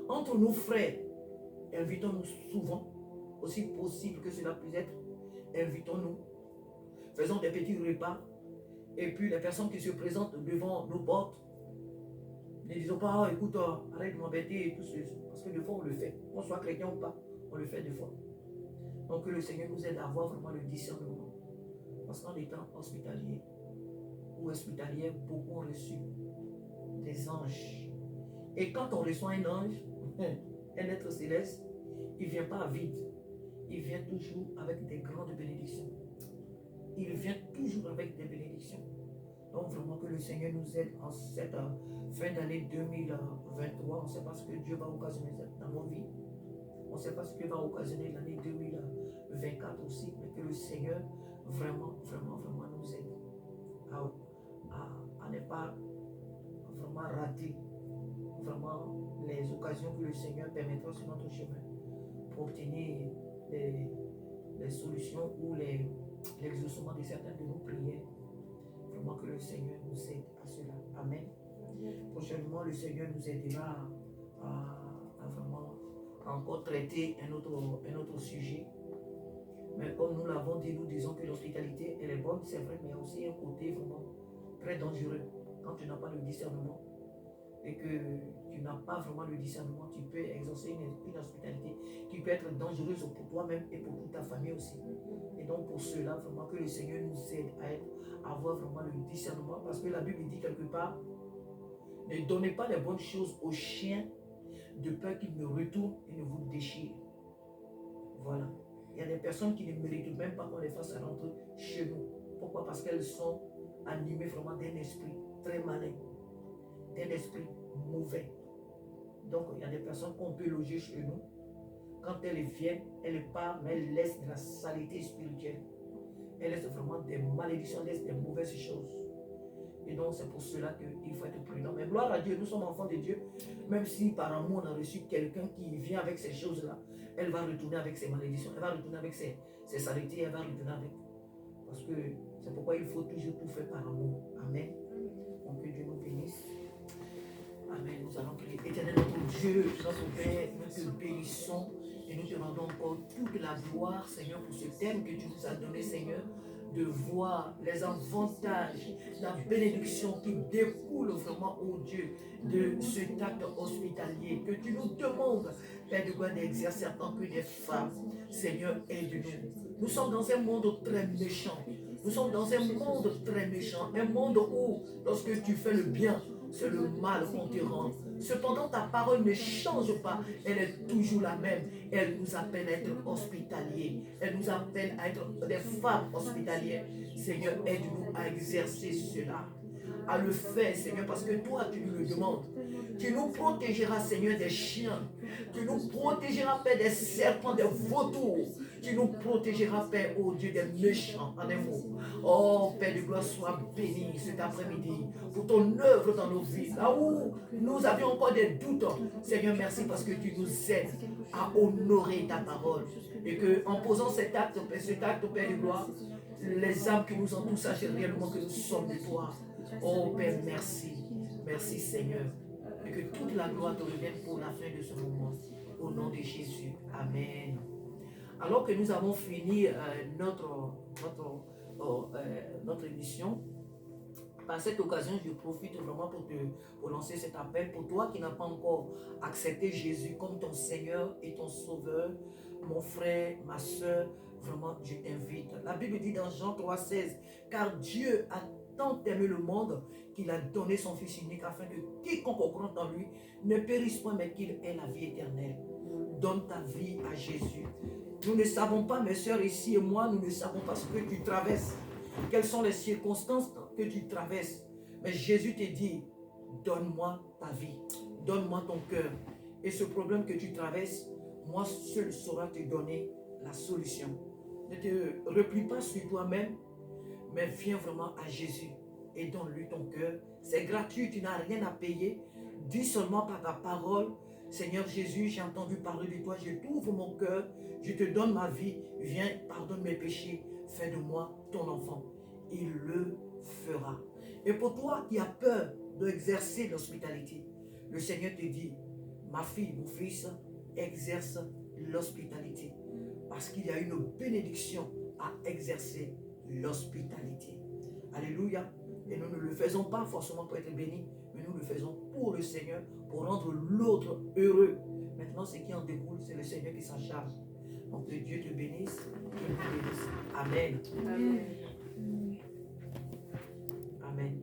Entre nos frères, invitons-nous souvent, aussi possible que cela puisse être, invitons-nous, faisons des petits repas, et puis les personnes qui se présentent devant nos portes, ne disons pas, oh, écoute, arrête de m'embêter et tout ça, parce que des fois on le fait, qu'on soit chrétien ou pas, on le fait des fois. Donc que le Seigneur nous aide à avoir vraiment le discernement, parce qu'en étant hospitalier ou hospitalière, beaucoup ont reçu des anges. Et quand on reçoit un ange, un être céleste, il ne vient pas vide. Il vient toujours avec des grandes bénédictions. Il vient toujours avec des bénédictions. Donc vraiment que le Seigneur nous aide en cette fin d'année 2023. On ne sait pas ce que Dieu va occasionner dans nos vies. On ne sait pas ce que va occasionner l'année 2024 aussi. Mais que le Seigneur vraiment nous aide à ne pas vraiment rater vraiment les occasions que le Seigneur permettra sur notre chemin pour obtenir les solutions ou l'exaucement de certaines de nos prières. Vraiment que le Seigneur nous aide à cela. Amen. Prochainement, le Seigneur nous aidera à vraiment encore traiter un autre sujet. Mais comme nous l'avons dit, nous disons que l'hospitalité, elle est bonne, c'est vrai, mais il y a aussi un côté vraiment très dangereux. Quand tu n'as pas le discernement et que tu n'as pas vraiment le discernement, tu peux exercer une hospitalité qui peut être dangereuse pour toi-même et pour toute ta famille aussi. Et donc pour cela, vraiment que le Seigneur nous aide à avoir vraiment le discernement, parce que la Bible dit quelque part, ne donnez pas les bonnes choses aux chiens de peur qu'ils ne retournent et ne vous déchirent. Voilà. Il y a des personnes qui ne méritent même pas qu'on les fasse rentrer chez nous. Pourquoi? Parce qu'elles sont animées vraiment d'un esprit très malin, un esprit mauvais. Donc, il y a des personnes qu'on peut loger chez nous. Quand elles viennent, elles partent, mais elles laissent de la saleté spirituelle. Elles laissent vraiment des malédictions, elles laissent des mauvaises choses. Et donc, c'est pour cela qu'il faut être prudent. Mais gloire à Dieu, nous sommes enfants de Dieu. Même si par amour, on a reçu quelqu'un qui vient avec ces choses-là, elle va retourner avec ses malédictions, elle va retourner avec ses saletés, elle va retourner avec. Parce que c'est pourquoi il faut toujours tout faire par amour. Amen. Donc, que Dieu nous bénisse. Amen. Nous allons prier. Éternel notre Dieu, notre Père, nous te bénissons et nous te rendons encore toute la gloire, Seigneur, pour ce thème que tu nous as donné, Seigneur, de voir les avantages, la bénédiction qui découle vraiment, oh Dieu, de cet acte hospitalier que tu nous demandes, Père de gloire, d'exercer en tant que des femmes. Seigneur, aide-nous. Nous sommes dans un monde très méchant. Nous sommes dans un monde très méchant, un monde où, lorsque tu fais le bien, c'est le mal qu'on te rend. Cependant, ta parole ne change pas. Elle est toujours la même. Elle nous appelle à être hospitaliers. Elle nous appelle à être des femmes hospitalières. Seigneur, aide-nous à exercer cela, à le faire, Seigneur, parce que toi, tu nous le demandes. Tu nous protégeras, Seigneur, des chiens. Tu nous protégeras, Père, des serpents, des vautours. Tu nous protégeras, Père, oh Dieu, des méchants, en un mot. Oh, Père de gloire, sois béni cet après-midi pour ton œuvre dans nos vies. Là où nous avions encore des doutes, Seigneur, merci parce que tu nous aides à honorer ta parole. Et qu'en posant cet acte, Père de gloire, les âmes qui nous entourent sachent réellement que nous sommes de toi. Oh, Père, merci. Merci, Seigneur. Et que toute la gloire te revienne pour la fin de ce moment. Au nom de Jésus. Amen. Alors que nous avons fini notre émission, par cette occasion, je profite vraiment pour lancer cet appel. Pour toi qui n'as pas encore accepté Jésus comme ton Seigneur et ton Sauveur, mon frère, ma soeur, vraiment, je t'invite. La Bible dit dans Jean 3,16, car Dieu a tant aimé le monde qu'il a donné son Fils unique afin que quiconque croit en lui ne périsse point, mais qu'il ait la vie éternelle. Donne ta vie à Jésus. Nous ne savons pas, mes soeurs, ici et moi, nous ne savons pas ce que tu traverses. Quelles sont les circonstances que tu traverses. Mais Jésus te dit, donne-moi ta vie. Donne-moi ton cœur. Et ce problème que tu traverses, moi seul saurai te donner la solution. Ne te replie pas sur toi-même, mais viens vraiment à Jésus et donne-lui ton cœur. C'est gratuit, tu n'as rien à payer. Dis seulement par ta parole, Seigneur Jésus, j'ai entendu parler de toi, je t'ouvre mon cœur, je te donne ma vie, viens, pardonne mes péchés, fais de moi ton enfant. Il le fera. Et pour toi qui as peur d'exercer l'hospitalité, le Seigneur te dit, ma fille, mon fils, exerce l'hospitalité. Parce qu'il y a une bénédiction à exercer l'hospitalité. Alléluia. Et nous ne le faisons pas forcément pour être bénis, mais nous le faisons pour le Seigneur, pour rendre l'autre heureux. Maintenant, ce qui en découle, c'est le Seigneur qui s'en charge. Donc, que Dieu te bénisse, qu'il te bénisse. Amen. Amen. Amen.